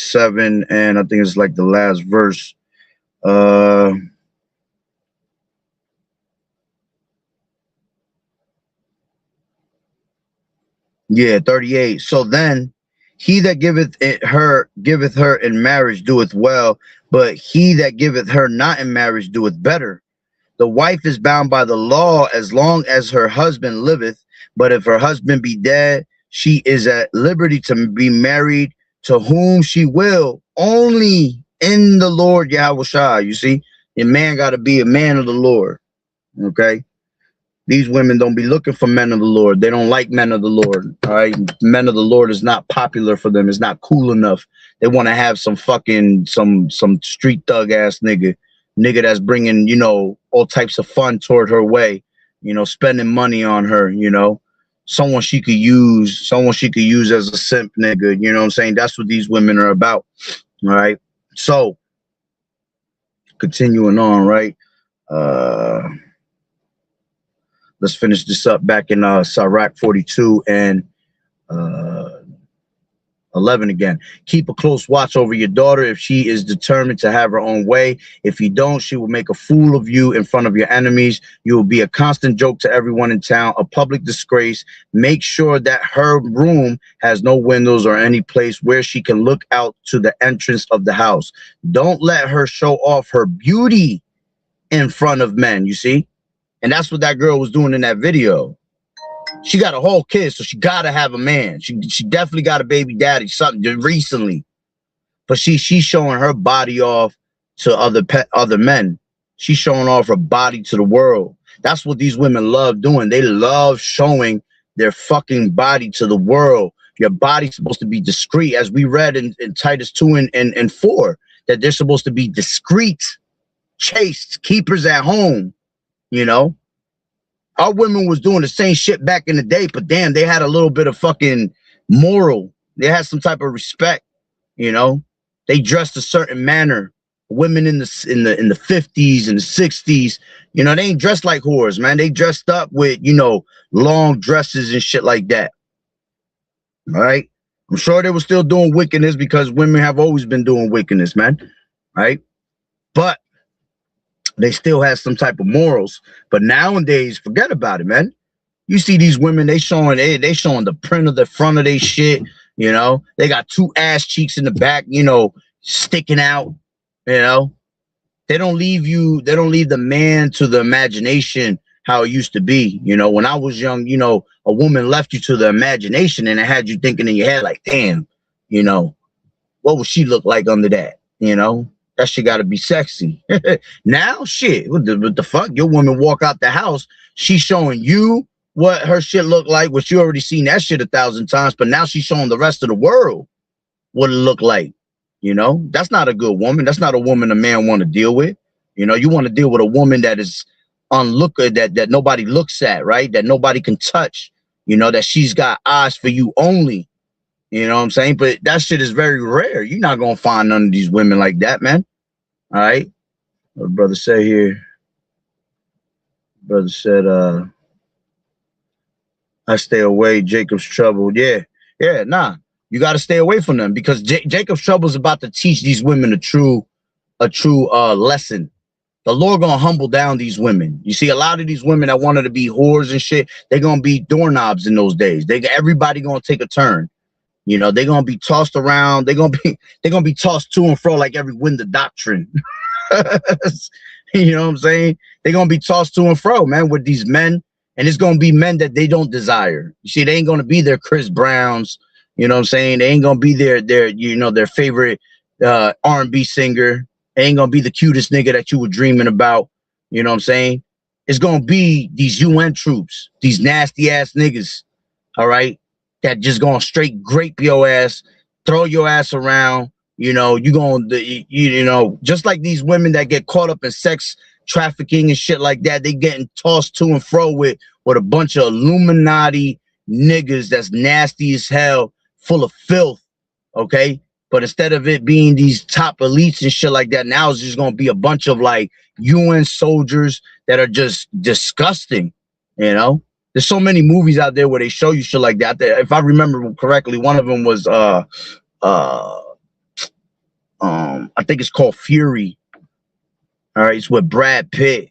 7, and I think it's like the last verse. Yeah, 38. So then he that giveth her in marriage doeth well, but he that giveth her not in marriage doeth better. The wife is bound by the law as long as her husband liveth, but if her husband be dead, she is at liberty to be married to whom she will, only in the Lord Yahweh Shai. You see, a man got to be a man of the Lord. Okay. These women don't be looking for men of the Lord. They don't like men of the Lord. All right. Men of the Lord is not popular for them. It's not cool enough. They want to have some fucking, some street thug ass nigga that's bringing, you know, all types of fun toward her way, you know, spending money on her, you know, someone she could use as a simp nigga. You know what I'm saying? That's what these women are about. All right. So continuing on, right? Let's finish this up back in Sirach 42 and 11 again. Keep a close watch over your daughter if she is determined to have her own way. If you don't, she will make a fool of you in front of your enemies. You will be a constant joke to everyone in town, a public disgrace. Make sure that her room has no windows or any place where she can look out to the entrance of the house. Don't let her show off her beauty in front of men, you see? And that's what that girl was doing in that video. She got a whole kid, so she gotta have a man. She definitely got a baby daddy, something recently. But she's showing her body off to other men. She's showing off her body to the world. That's what these women love doing. They love showing their fucking body to the world. Your body's supposed to be discreet, as we read in Titus 2 and 4, that they're supposed to be discreet, chaste, keepers at home. You know, our women was doing the same shit back in the day, but damn, they had a little bit of fucking moral. They had some type of respect. You know, they dressed a certain manner. Women in the 50s and the 60s, you know, they ain't dressed like whores, man. They dressed up with, you know, long dresses and shit like that. All right. I'm sure they were still doing wickedness because women have always been doing wickedness, man. Right. But they still have some type of morals. But nowadays, forget about it, man. You see these women, they showing the print of the front of their shit. You know, they got 2 ass cheeks in the back, you know, sticking out. You know, they don't leave the man to the imagination how it used to be. You know, when I was young, you know, a woman left you to the imagination and it had you thinking in your head like, damn, you know, what would she look like under that? You know? That shit gotta be sexy. Now, shit, what the fuck? Your woman walk out the house, she's showing you what her shit look like, which you already seen that shit 1,000 times, but now she's showing the rest of the world what it look like. You know, that's not a good woman. That's not a woman a man want to deal with. You know, you want to deal with a woman that is onlooker, that nobody looks at, right? That nobody can touch. You know, that she's got eyes for you only. You know what I'm saying? But that shit is very rare. You're not gonna find none of these women like that, man. All right. What brother said here? Brother said, I stay away, Jacob's trouble. Yeah. Yeah, nah. You got to stay away from them because Jacob's Trouble is about to teach these women a true lesson. The Lord gonna humble down these women. You see, a lot of these women that wanted to be whores and shit, they're gonna be doorknobs in those days. Everybody gonna take a turn. You know, they're gonna be tossed around. They're gonna be tossed to and fro like every wind of doctrine. You know what I'm saying? They're gonna be tossed to and fro, man, with these men, and it's gonna be men that they don't desire. You see, they ain't gonna be their Chris Browns. You know what I'm saying? They ain't gonna be their favorite R&B singer. They ain't gonna be the cutest nigga that you were dreaming about. You know what I'm saying? It's gonna be these UN troops, these nasty ass niggas, all right, that just gonna straight grape your ass, throw your ass around. You know, you know, just like these women that get caught up in sex trafficking and shit like that, they getting tossed to and fro with a bunch of Illuminati niggas that's nasty as hell, full of filth, okay? But instead of it being these top elites and shit like that, now it's just gonna be a bunch of like UN soldiers that are just disgusting, you know? There's so many movies out there where they show you shit like that. If I remember correctly, one of them was I think it's called Fury. All right, it's with Brad Pitt.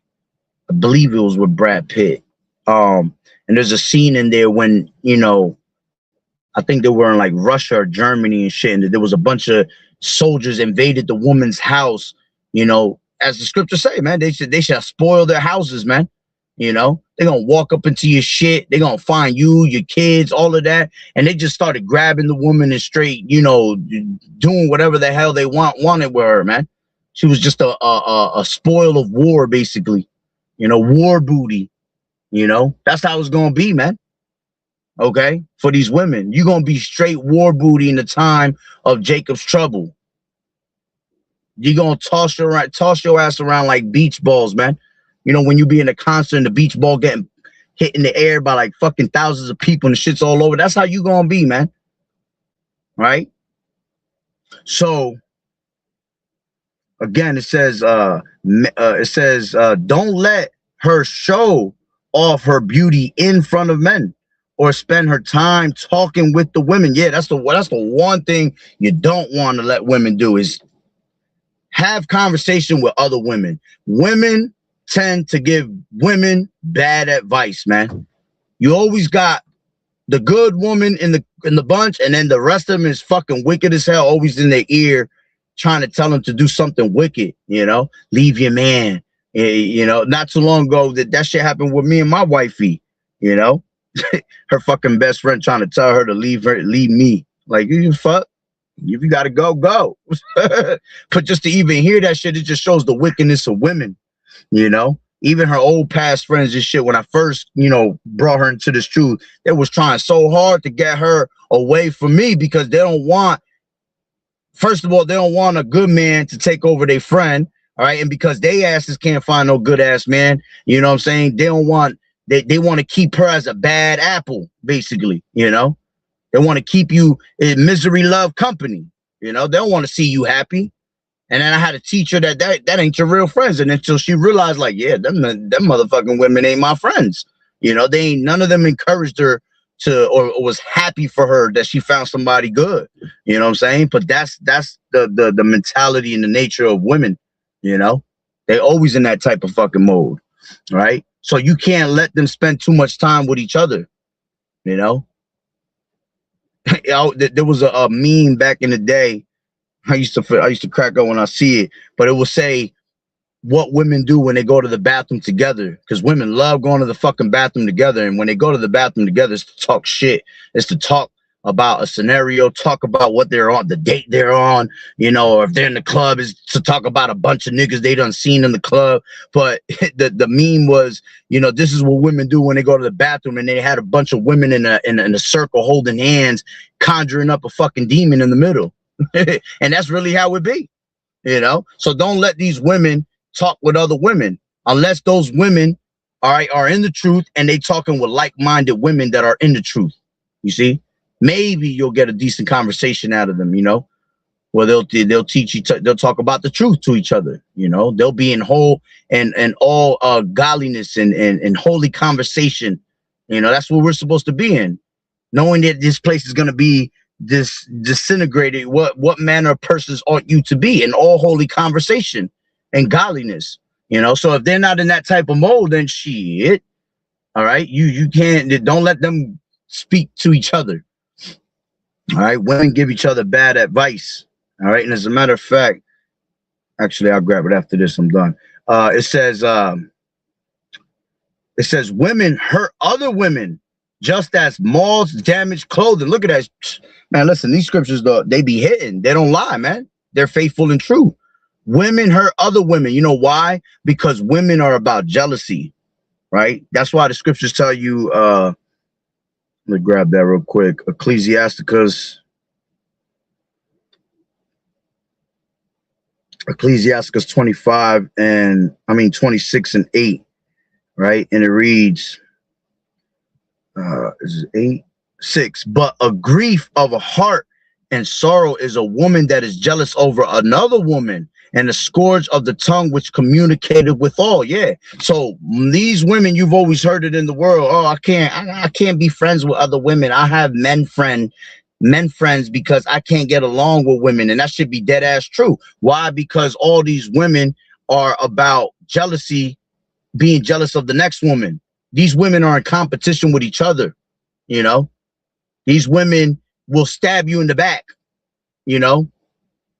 I believe it was with Brad Pitt. And there's a scene in there when, you know, I think they were in like Russia or Germany and shit, and there was a bunch of soldiers invaded the woman's house. You know, as the scriptures say, man, they should spoil their houses, man. You know, they're gonna walk up into your shit, they're gonna find you, your kids, all of that, and they just started grabbing the woman and straight, you know, doing whatever the hell they wanted with her, man. She was just a spoil of war, basically. You know, war booty. You know, that's how it's gonna be, man. Okay, for these women, you're gonna be straight war booty in the time of Jacob's Trouble. You're gonna toss your ass around like beach balls, man. You know, when you be in a concert and the beach ball getting hit in the air by like fucking thousands of people and the shit's all over. That's how you gonna be, man. Right? So again, it says don't let her show off her beauty in front of men or spend her time talking with the women. Yeah, that's the one thing you don't want to let women do is have conversation with other women. Women tend to give women bad advice, man. You always got the good woman in the bunch, and then the rest of them is fucking wicked as hell, always in their ear, trying to tell them to do something wicked, you know, leave your man. You know, not too long ago that shit happened with me and my wifey, you know. Her fucking best friend trying to tell her to leave me. Like, you fuck. If you gotta go, go. But just to even hear that shit, it just shows the wickedness of women. You know, even her old past friends and shit, when I first, you know, brought her into this truth, they was trying so hard to get her away from me because they don't want, first of all, they don't want a good man to take over their friend. All right. And because they asses can't find no good ass man, you know what I'm saying? They don't want, they want to keep her as a bad apple, basically, you know? They want to keep you in misery love company. You know, they don't want to see you happy. And then I had to teach her that ain't your real friends. And until she realized, like, yeah, them motherfucking women ain't my friends. You know, they ain't, none of them encouraged her to, or was happy for her that she found somebody good. You know what I'm saying? But that's the mentality and the nature of women. You know, they always in that type of fucking mode, right? So you can't let them spend too much time with each other. You know, there was a meme back in the day. I used to crack up when I see it, but it will say what women do when they go to the bathroom together, because women love going to the fucking bathroom together. And when they go to the bathroom together, it's to talk shit. It's to talk about a scenario, talk about what they're on, the date they're on, you know, or if they're in the club, is to talk about a bunch of niggas they done seen in the club. But the meme was, you know, this is what women do when they go to the bathroom, and they had a bunch of women in a circle holding hands, conjuring up a fucking demon in the middle. And that's really how it be, you know. So don't let these women talk with other women unless those women are in the truth and they talking with like-minded women that are in the truth. You see, maybe you'll get a decent conversation out of them, you know, where they'll teach you, they'll talk about the truth to each other, you know. They'll be in whole and all godliness and holy conversation. You know, that's what we're supposed to be in. knowing that this place is going to be disintegrated. What manner of persons ought you to be in all holy conversation and godliness? You know, so if they're not in that type of mode, then shit. All right, you can't. Don't let them speak to each other. All right, women give each other bad advice. All right, and as a matter of fact, actually, I'll grab it after this. I'm done. It says women hurt other women just as moths damage clothing. Look at that, man. Listen, these scriptures, though, they be hitting. They don't lie, man. They're faithful and true. Women hurt other women. You know why? Because women are about jealousy, right? That's why the scriptures tell you. Let me grab that real quick. Ecclesiasticus 25 and 26 and 8, right? And it reads, is it 8? 6. But a grief of a heart and sorrow is a woman that is jealous over another woman, and a scourge of the tongue which communicated with all. Yeah. So these women, you've always heard it in the world. Oh, I can't be friends with other women. I have men friends because I can't get along with women. And that should be dead ass true. Why? Because all these women are about jealousy, being jealous of the next woman. These women are in competition with each other. You know, these women will stab you in the back. You know,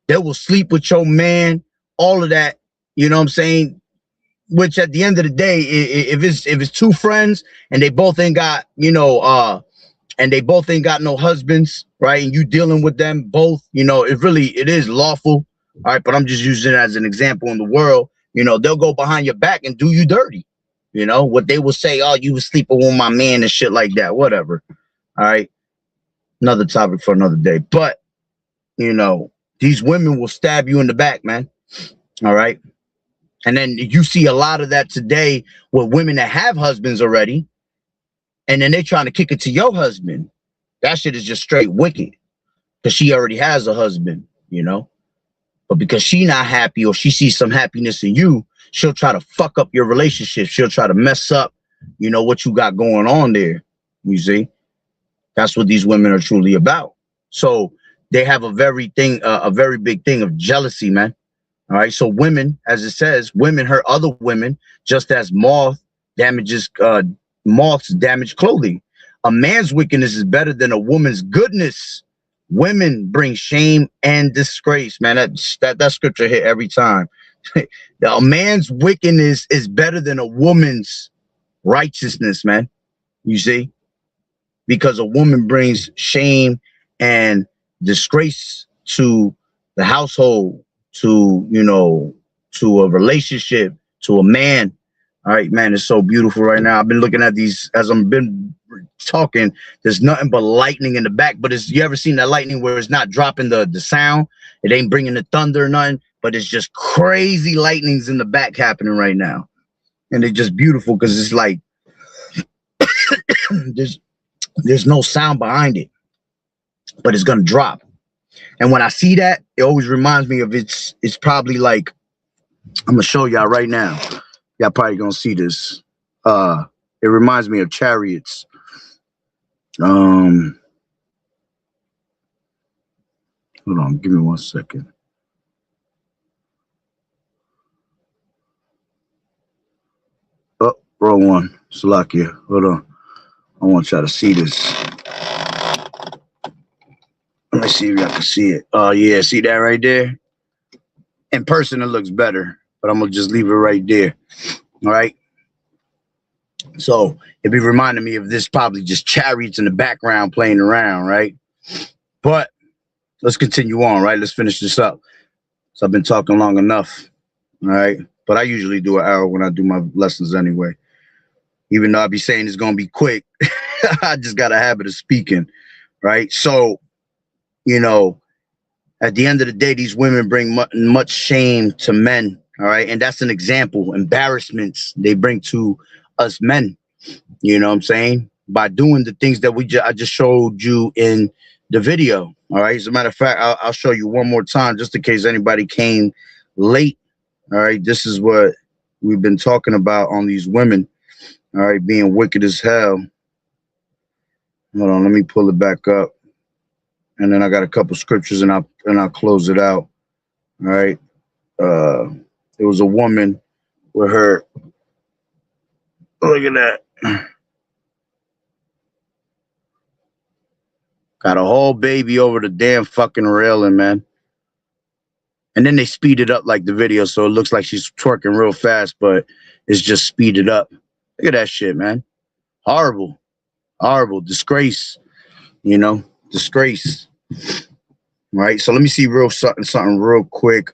they will sleep with your man, all of that. You know what I'm saying? Which at the end of the day, if it's two friends and they both ain't got, no husbands, right? And you dealing with them both, it is lawful. All right. But I'm just using it as an example in the world. You know, they'll go behind your back and do you dirty. You know what they will say? Oh, you was sleeping with my man and shit like that. Whatever. All right. Another topic for another day. But, these women will stab you in the back, man. All right. And then you see a lot of that today with women that have husbands already. And then they're trying to kick it to your husband. That shit is just straight wicked. Because she already has a husband, But because she not happy or she sees some happiness in you, she'll try to fuck up your relationship. She'll try to mess up, what you got going on there. You see? That's what these women are truly about. So they have a very big thing of jealousy, man. All right. So women, as it says, women hurt other women just as moths damage clothing. A man's wickedness is better than a woman's goodness. Women bring shame and disgrace, man. That scripture hit every time. A man's wickedness is better than a woman's righteousness, man. You see? Because a woman brings shame and disgrace to the household, to a relationship, to a man. All right, man, it's so beautiful right now. I've been looking at these as I've been talking. There's nothing but lightning in the back. But you ever seen that lightning where it's not dropping the sound? It ain't bringing the thunder or nothing, but it's just crazy lightnings in the back happening right now. And it's just beautiful because it's like there's no sound behind it, but it's gonna drop. And when I see that, it always reminds me of it's probably like, I'm gonna show y'all right now. Y'all probably gonna see this. It reminds me of chariots. Hold on, give me 1 second. Oh, wrong one. Salakia. Hold on. I want y'all to see this. Let me see if y'all can see it. Oh, yeah. See that right there? In person, it looks better, but I'm going to just leave it right there. All right. So it be reminding me of this, probably just chariots in the background playing around, right? But let's continue on, right? Let's finish this up. So I've been talking long enough. All right. But I usually do an hour when I do my lessons anyway. Even though I be saying it's going to be quick, I just got a habit of speaking, right? So, at the end of the day, these women bring much shame to men, all right? And that's an example, embarrassments they bring to us men, you know what I'm saying? By doing the things that I just showed you in the video, all right? As a matter of fact, I'll show you one more time just in case anybody came late, all right? This is what we've been talking about on these women. All right, being wicked as hell. All Hold on, let me pull it back up. And then I got a couple scriptures and I'll close it out. All right. It was a woman with her. Look at that. Got a whole baby over the damn fucking railing, man. And then they speed it up like the video, so it looks like she's twerking real fast, but it's just speeded up. Look at that shit, man. Horrible. Horrible. Disgrace. You know, disgrace. Right? So let me see something real quick.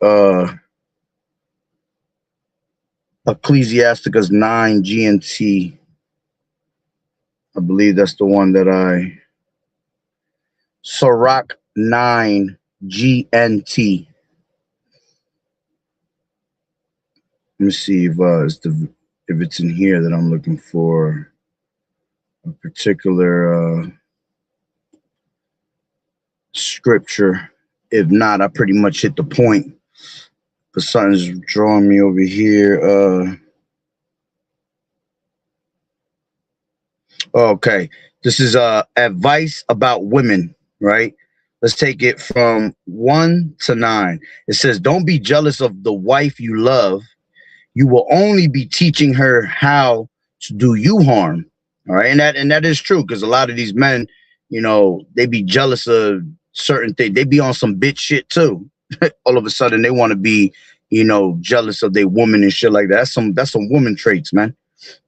Ecclesiasticus 9 GNT. I believe that's the one that I... Sirach 9 GNT. Let me see if it's in here that I'm looking for a particular scripture. If not, I pretty much hit the point. But something's drawing me over here. Okay, this is advice about women, right? Let's take it from 1 to 9. It says, don't be jealous of the wife you love. You will only be teaching her how to do you harm. All right. And that is true, because a lot of these men, you know, they be jealous of certain things. They be on some bitch shit too. All of a sudden they want to be, you know, jealous of their woman and shit like that. That's some woman traits, man.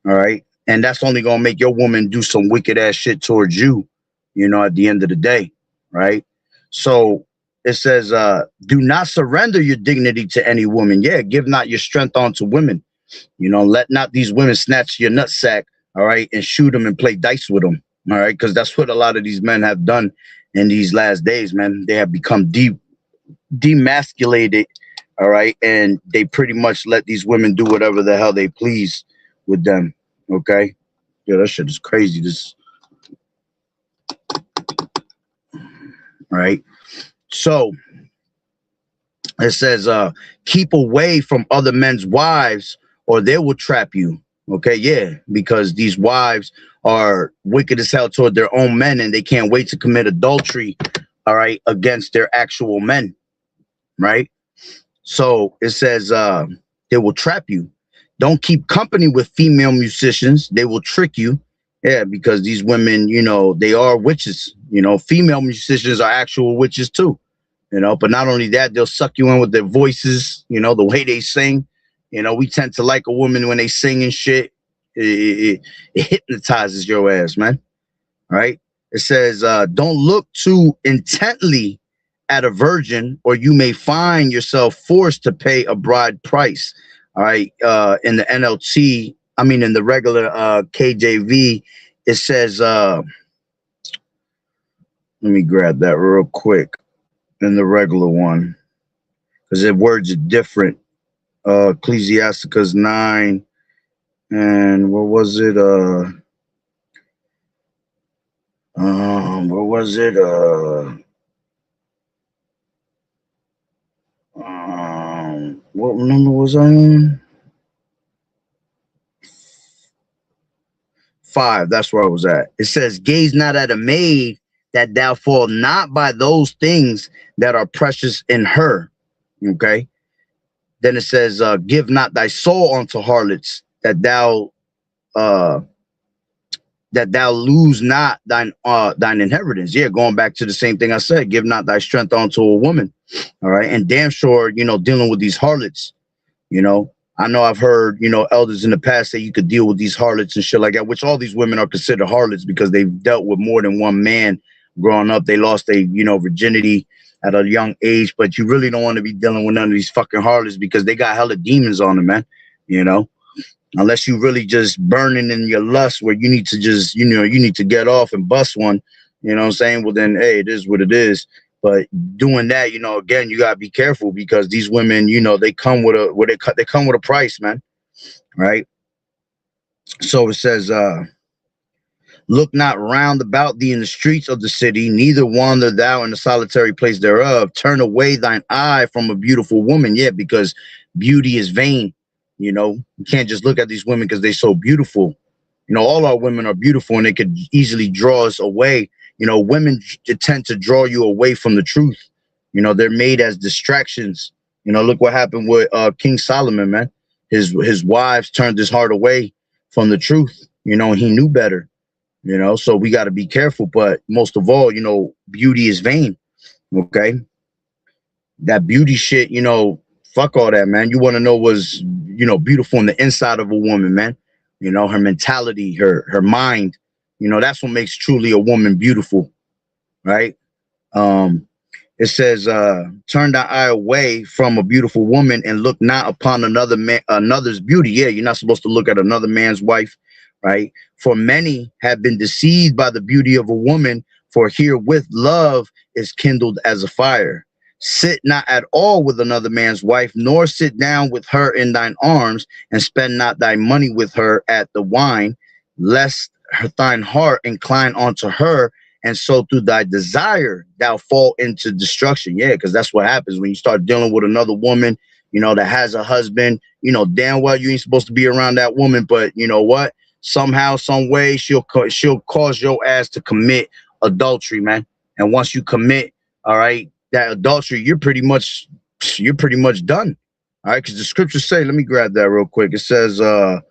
All right. And that's only gonna make your woman do some wicked ass shit towards you, you know, at the end of the day. Right. So it says, do not surrender your dignity to any woman. Yeah, give not your strength unto women. You know, let not these women snatch your nutsack, all right, and shoot them and play dice with them, all right? Because that's what a lot of these men have done in these last days, man. They have become demasculated, all right? And they pretty much let these women do whatever the hell they please with them, okay? Yeah, that shit is crazy. All right? So it says, keep away from other men's wives or they will trap you. Okay, yeah, because these wives are wicked as hell toward their own men and they can't wait to commit adultery, all right, against their actual men, right? So it says they will trap you. Don't keep company with female musicians. They will trick you. Yeah, because these women, you know, they are witches. You know, female musicians are actual witches too. You know, but not only that, they'll suck you in with their voices, you know, the way they sing. You know, we tend to like a woman when they sing and shit. It hypnotizes your ass, man. All right. It says, don't look too intently at a virgin or you may find yourself forced to pay a bride price. All right. In the NLT, I mean, in the regular KJV, it says, let me grab that real quick. In the regular one, because the words are different. Ecclesiasticus 9, and what was it? What was it? What number was I on? 5. That's where I was at. It says, gaze not at a maid that thou fall not by those things that are precious in her. Okay. Then it says, give not thy soul unto harlots, that thou lose not thine inheritance. Yeah, going back to the same thing I said, give not thy strength unto a woman. All right. And damn sure, you know, dealing with these harlots, you know, I know I've heard, you know, elders in the past say you could deal with these harlots and shit like that, which all these women are considered harlots because they've dealt with more than one man growing up. They lost their, you know, virginity at a young age, but you really don't want to be dealing with none of these fucking harlots because they got hella demons on them, man. You know, unless you really just burning in your lust where you need to just, you know, you need to get off and bust one, you know what I'm saying? Well, then, hey, it is what it is. But doing that, you know, again, you gotta be careful because these women, you know, they come with a price, man. Right? So it says, look not round about thee in the streets of the city, neither wander thou in the solitary place thereof. Turn away thine eye from a beautiful woman. Yeah, because beauty is vain. You know, you can't just look at these women because they're so beautiful. You know, all our women are beautiful and they could easily draw us away. You know, women tend to draw you away from the truth. You know, they're made as distractions. You know, look what happened with King Solomon, man. His wives turned his heart away from the truth. You know, he knew better. You know, so we got to be careful. But most of all, you know, beauty is vain. Okay, that beauty shit. You know, fuck all that, man. You want to know what's, you know, beautiful in the inside of a woman, man. You know, her mentality, her mind. You know, that's what makes truly a woman beautiful, right? It says, turn thy eye away from a beautiful woman and look not upon another's beauty. Yeah, you're not supposed to look at another man's wife, right? For many have been deceived by the beauty of a woman, for herewith love is kindled as a fire. Sit not at all with another man's wife, nor sit down with her in thine arms, and spend not thy money with her at the wine, lest thine heart incline unto her, and so through thy desire thou fall into destruction. Yeah, because that's what happens when you start dealing with another woman, you know, that has a husband. You know damn well you ain't supposed to be around that woman, but you know what? Somehow, some way, she'll cause your ass to commit adultery, man. And once you commit, all right, that adultery, you're pretty much done. All right, because the scriptures say, let me grab that real quick. It says, how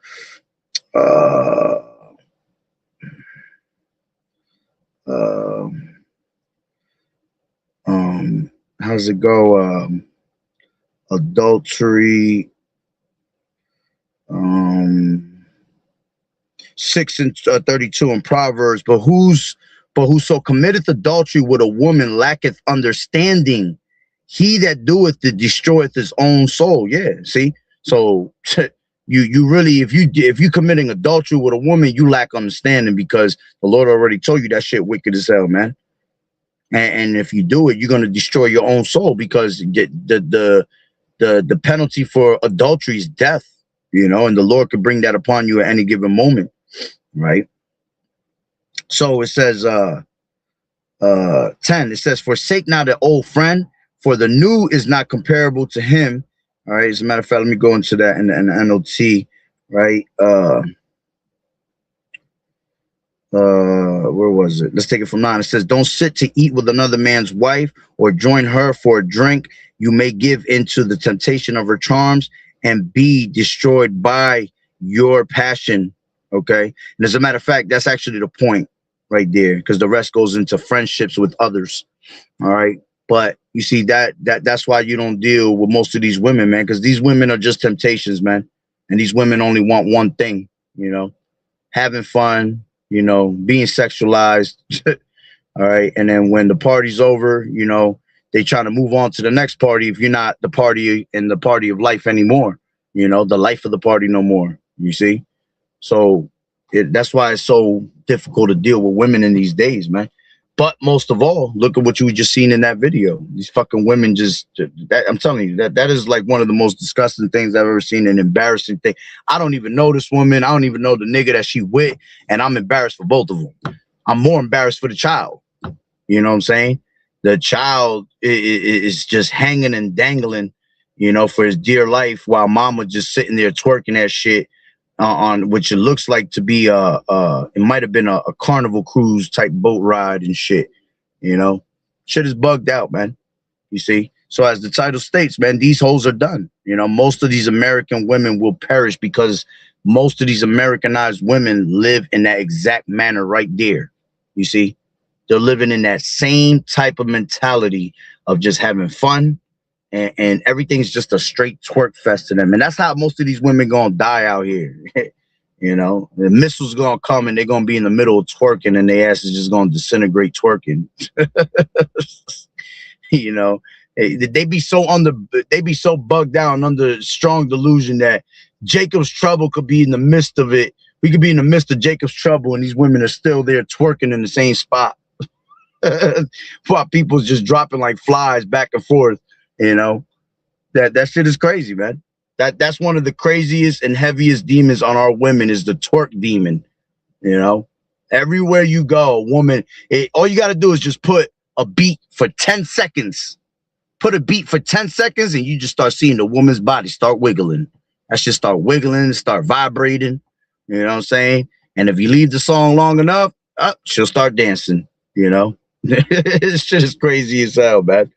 does it go? Adultery, 6:32 in Proverbs. But whoso committeth adultery with a woman lacketh understanding. He that doeth it destroyeth his own soul. Yeah, see. So you really, if you committing adultery with a woman, you lack understanding, because the Lord already told you that shit wicked as hell, man. And if you do it, you're gonna destroy your own soul, because the penalty for adultery is death. You know, and the Lord could bring that upon you at any given moment, right? So it says 10, it says, forsake not an old friend, for the new is not comparable to him. All right, as a matter of fact, let me go into that in the NLT, right? Where was it? Let's take it from 9. It says, don't sit to eat with another man's wife, or join her for a drink. You may give into the temptation of her charms and be destroyed by your passion. Okay, and as a matter of fact, that's actually the point right there, because the rest goes into friendships with others. All right, but you see that's why you don't deal with most of these women, man, because these women are just temptations, man. And these women only want one thing, you know, having fun, you know, being sexualized. All right, and then when the party's over, you know, they try to move on to the next party if you're not the party in the party of life anymore, you know, the life of the party no more, you see? So that's why it's so difficult to deal with women in these days, man. But most of all, look at what you just seen in that video. These fucking women I'm telling you, that is like one of the most disgusting things I've ever seen, an embarrassing thing. I don't even know this woman. I don't even know the nigga that she with, and I'm embarrassed for both of them. I'm more embarrassed for the child. You know what I'm saying? The child is just hanging and dangling, you know, for his dear life, while mama just sitting there twerking that shit on which it looks like to be it might have been a Carnival cruise type boat ride and shit. You know, shit is bugged out, man. You see? So as the title states, man, these hoes are done. You know, most of these American women will perish because most of these Americanized women live in that exact manner right there. You see? They're living in that same type of mentality of just having fun, and everything's just a straight twerk fest to them. And that's how most of these women gonna die out here. You know, the missiles gonna come and they're gonna be in the middle of twerking, and their ass is just gonna disintegrate twerking. You know, they be so bugged down under strong delusion that Jacob's trouble could be in the midst of it. We could be in the midst of Jacob's trouble, and these women are still there twerking in the same spot. While people's just dropping like flies back and forth. You know, that shit is crazy, man. That's one of the craziest and heaviest demons on our women is the twerk demon. You know, everywhere you go, a woman, all you got to do is just put a beat for 10 seconds. Put a beat for 10 seconds and you just start seeing the woman's body start wiggling. That shit start wiggling, start vibrating. You know what I'm saying? And if you leave the song long enough, she'll start dancing, you know. It's just crazy as hell, man.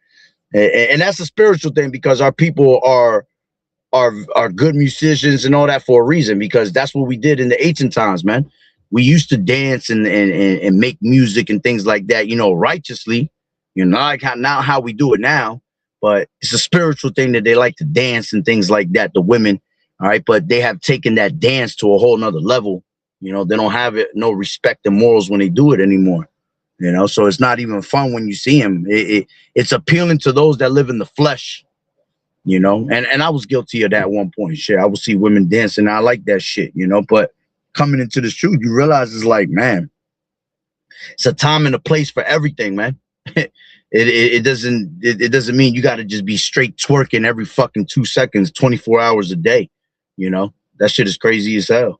And that's a spiritual thing, because our people are good musicians and all that for a reason, because that's what we did in the ancient times, man. We used to dance and make music and things like that, you know, righteously, you know, like how we do it now. But it's a spiritual thing that they like to dance and things like that, the women. All right. But they have taken that dance to a whole nother level. You know, they don't have no respect and morals when they do it anymore. You know, so it's not even fun when you see them. It's appealing to those that live in the flesh. You know, and I was guilty of that at one point. Shit, I would see women dancing. I like that shit, you know, but coming into this truth, you realize it's like, man, it's a time and a place for everything, man. It doesn't mean you got to just be straight twerking every fucking 2 seconds, 24 hours a day. You know, that shit is crazy as hell.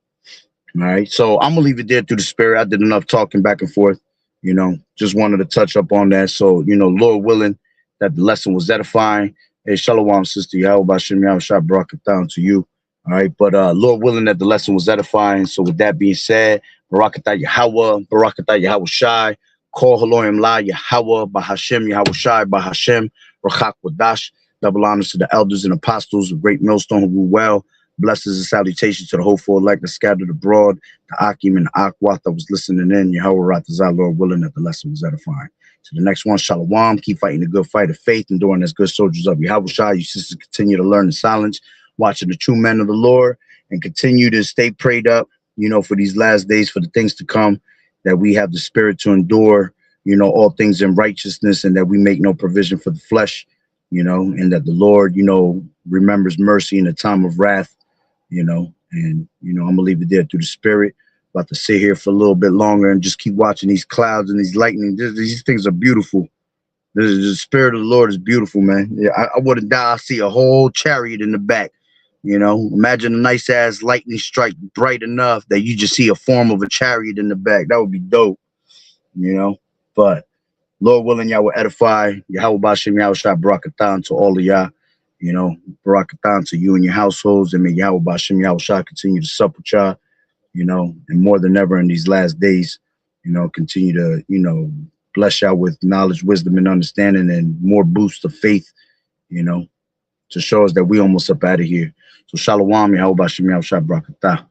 All right. So I'm gonna leave it there through the spirit. I did enough talking back and forth, you know, just wanted to touch up on that. So, you know, Lord willing, that the lesson was edifying. Hey, Shalom, sister. Yahweh Bashem Yahushua Barakatah to you. All right. But Lord willing, that the lesson was edifying. So with that being said, Barakatah Yahweh, Barakatah Yahweh Shai, Call Haloim La Yahweh, Bahashem Yahweh Shai, Bahashem, Rachak Wadash. Double honors to the elders and apostles of Great Millstone who rule well. Blessings and salutations to the hopeful elect that scattered abroad, the Akim and the Akwat that was listening in. Yahweh Ratazah, Lord willing, that the lesson was edifying. To the next one, Shalom. Keep fighting the good fight of faith, enduring as good soldiers of Yahweh Shai. You sisters continue to learn in silence, watching the true men of the Lord, and continue to stay prayed up, you know, for these last days, for the things to come, that we have the spirit to endure, you know, all things in righteousness, and that we make no provision for the flesh, you know, and that the Lord, you know, remembers mercy in the time of wrath. You know, and, you know, I'm going to leave it there through the spirit. About to sit here for a little bit longer and just keep watching these clouds and these lightning. These things are beautiful. The spirit of the Lord is beautiful, man. Yeah, I wouldn't die. I see a whole chariot in the back. You know, imagine a nice ass lightning strike bright enough that you just see a form of a chariot in the back. That would be dope, you know. But Lord willing, y'all will edify. Yahweh Bashem Yahushua Barakatah to all of y'all. You know, Barakatah to you and your households, and may Yahweh Bashem Yahushua continue to sup with y'all, you know, and more than ever in these last days, you know, continue to, you know, bless y'all with knowledge, wisdom, and understanding, and more boost of faith, you know, to show us that we almost up out of here. So Shalom, Yahweh Bashem Yahushua Barakatah.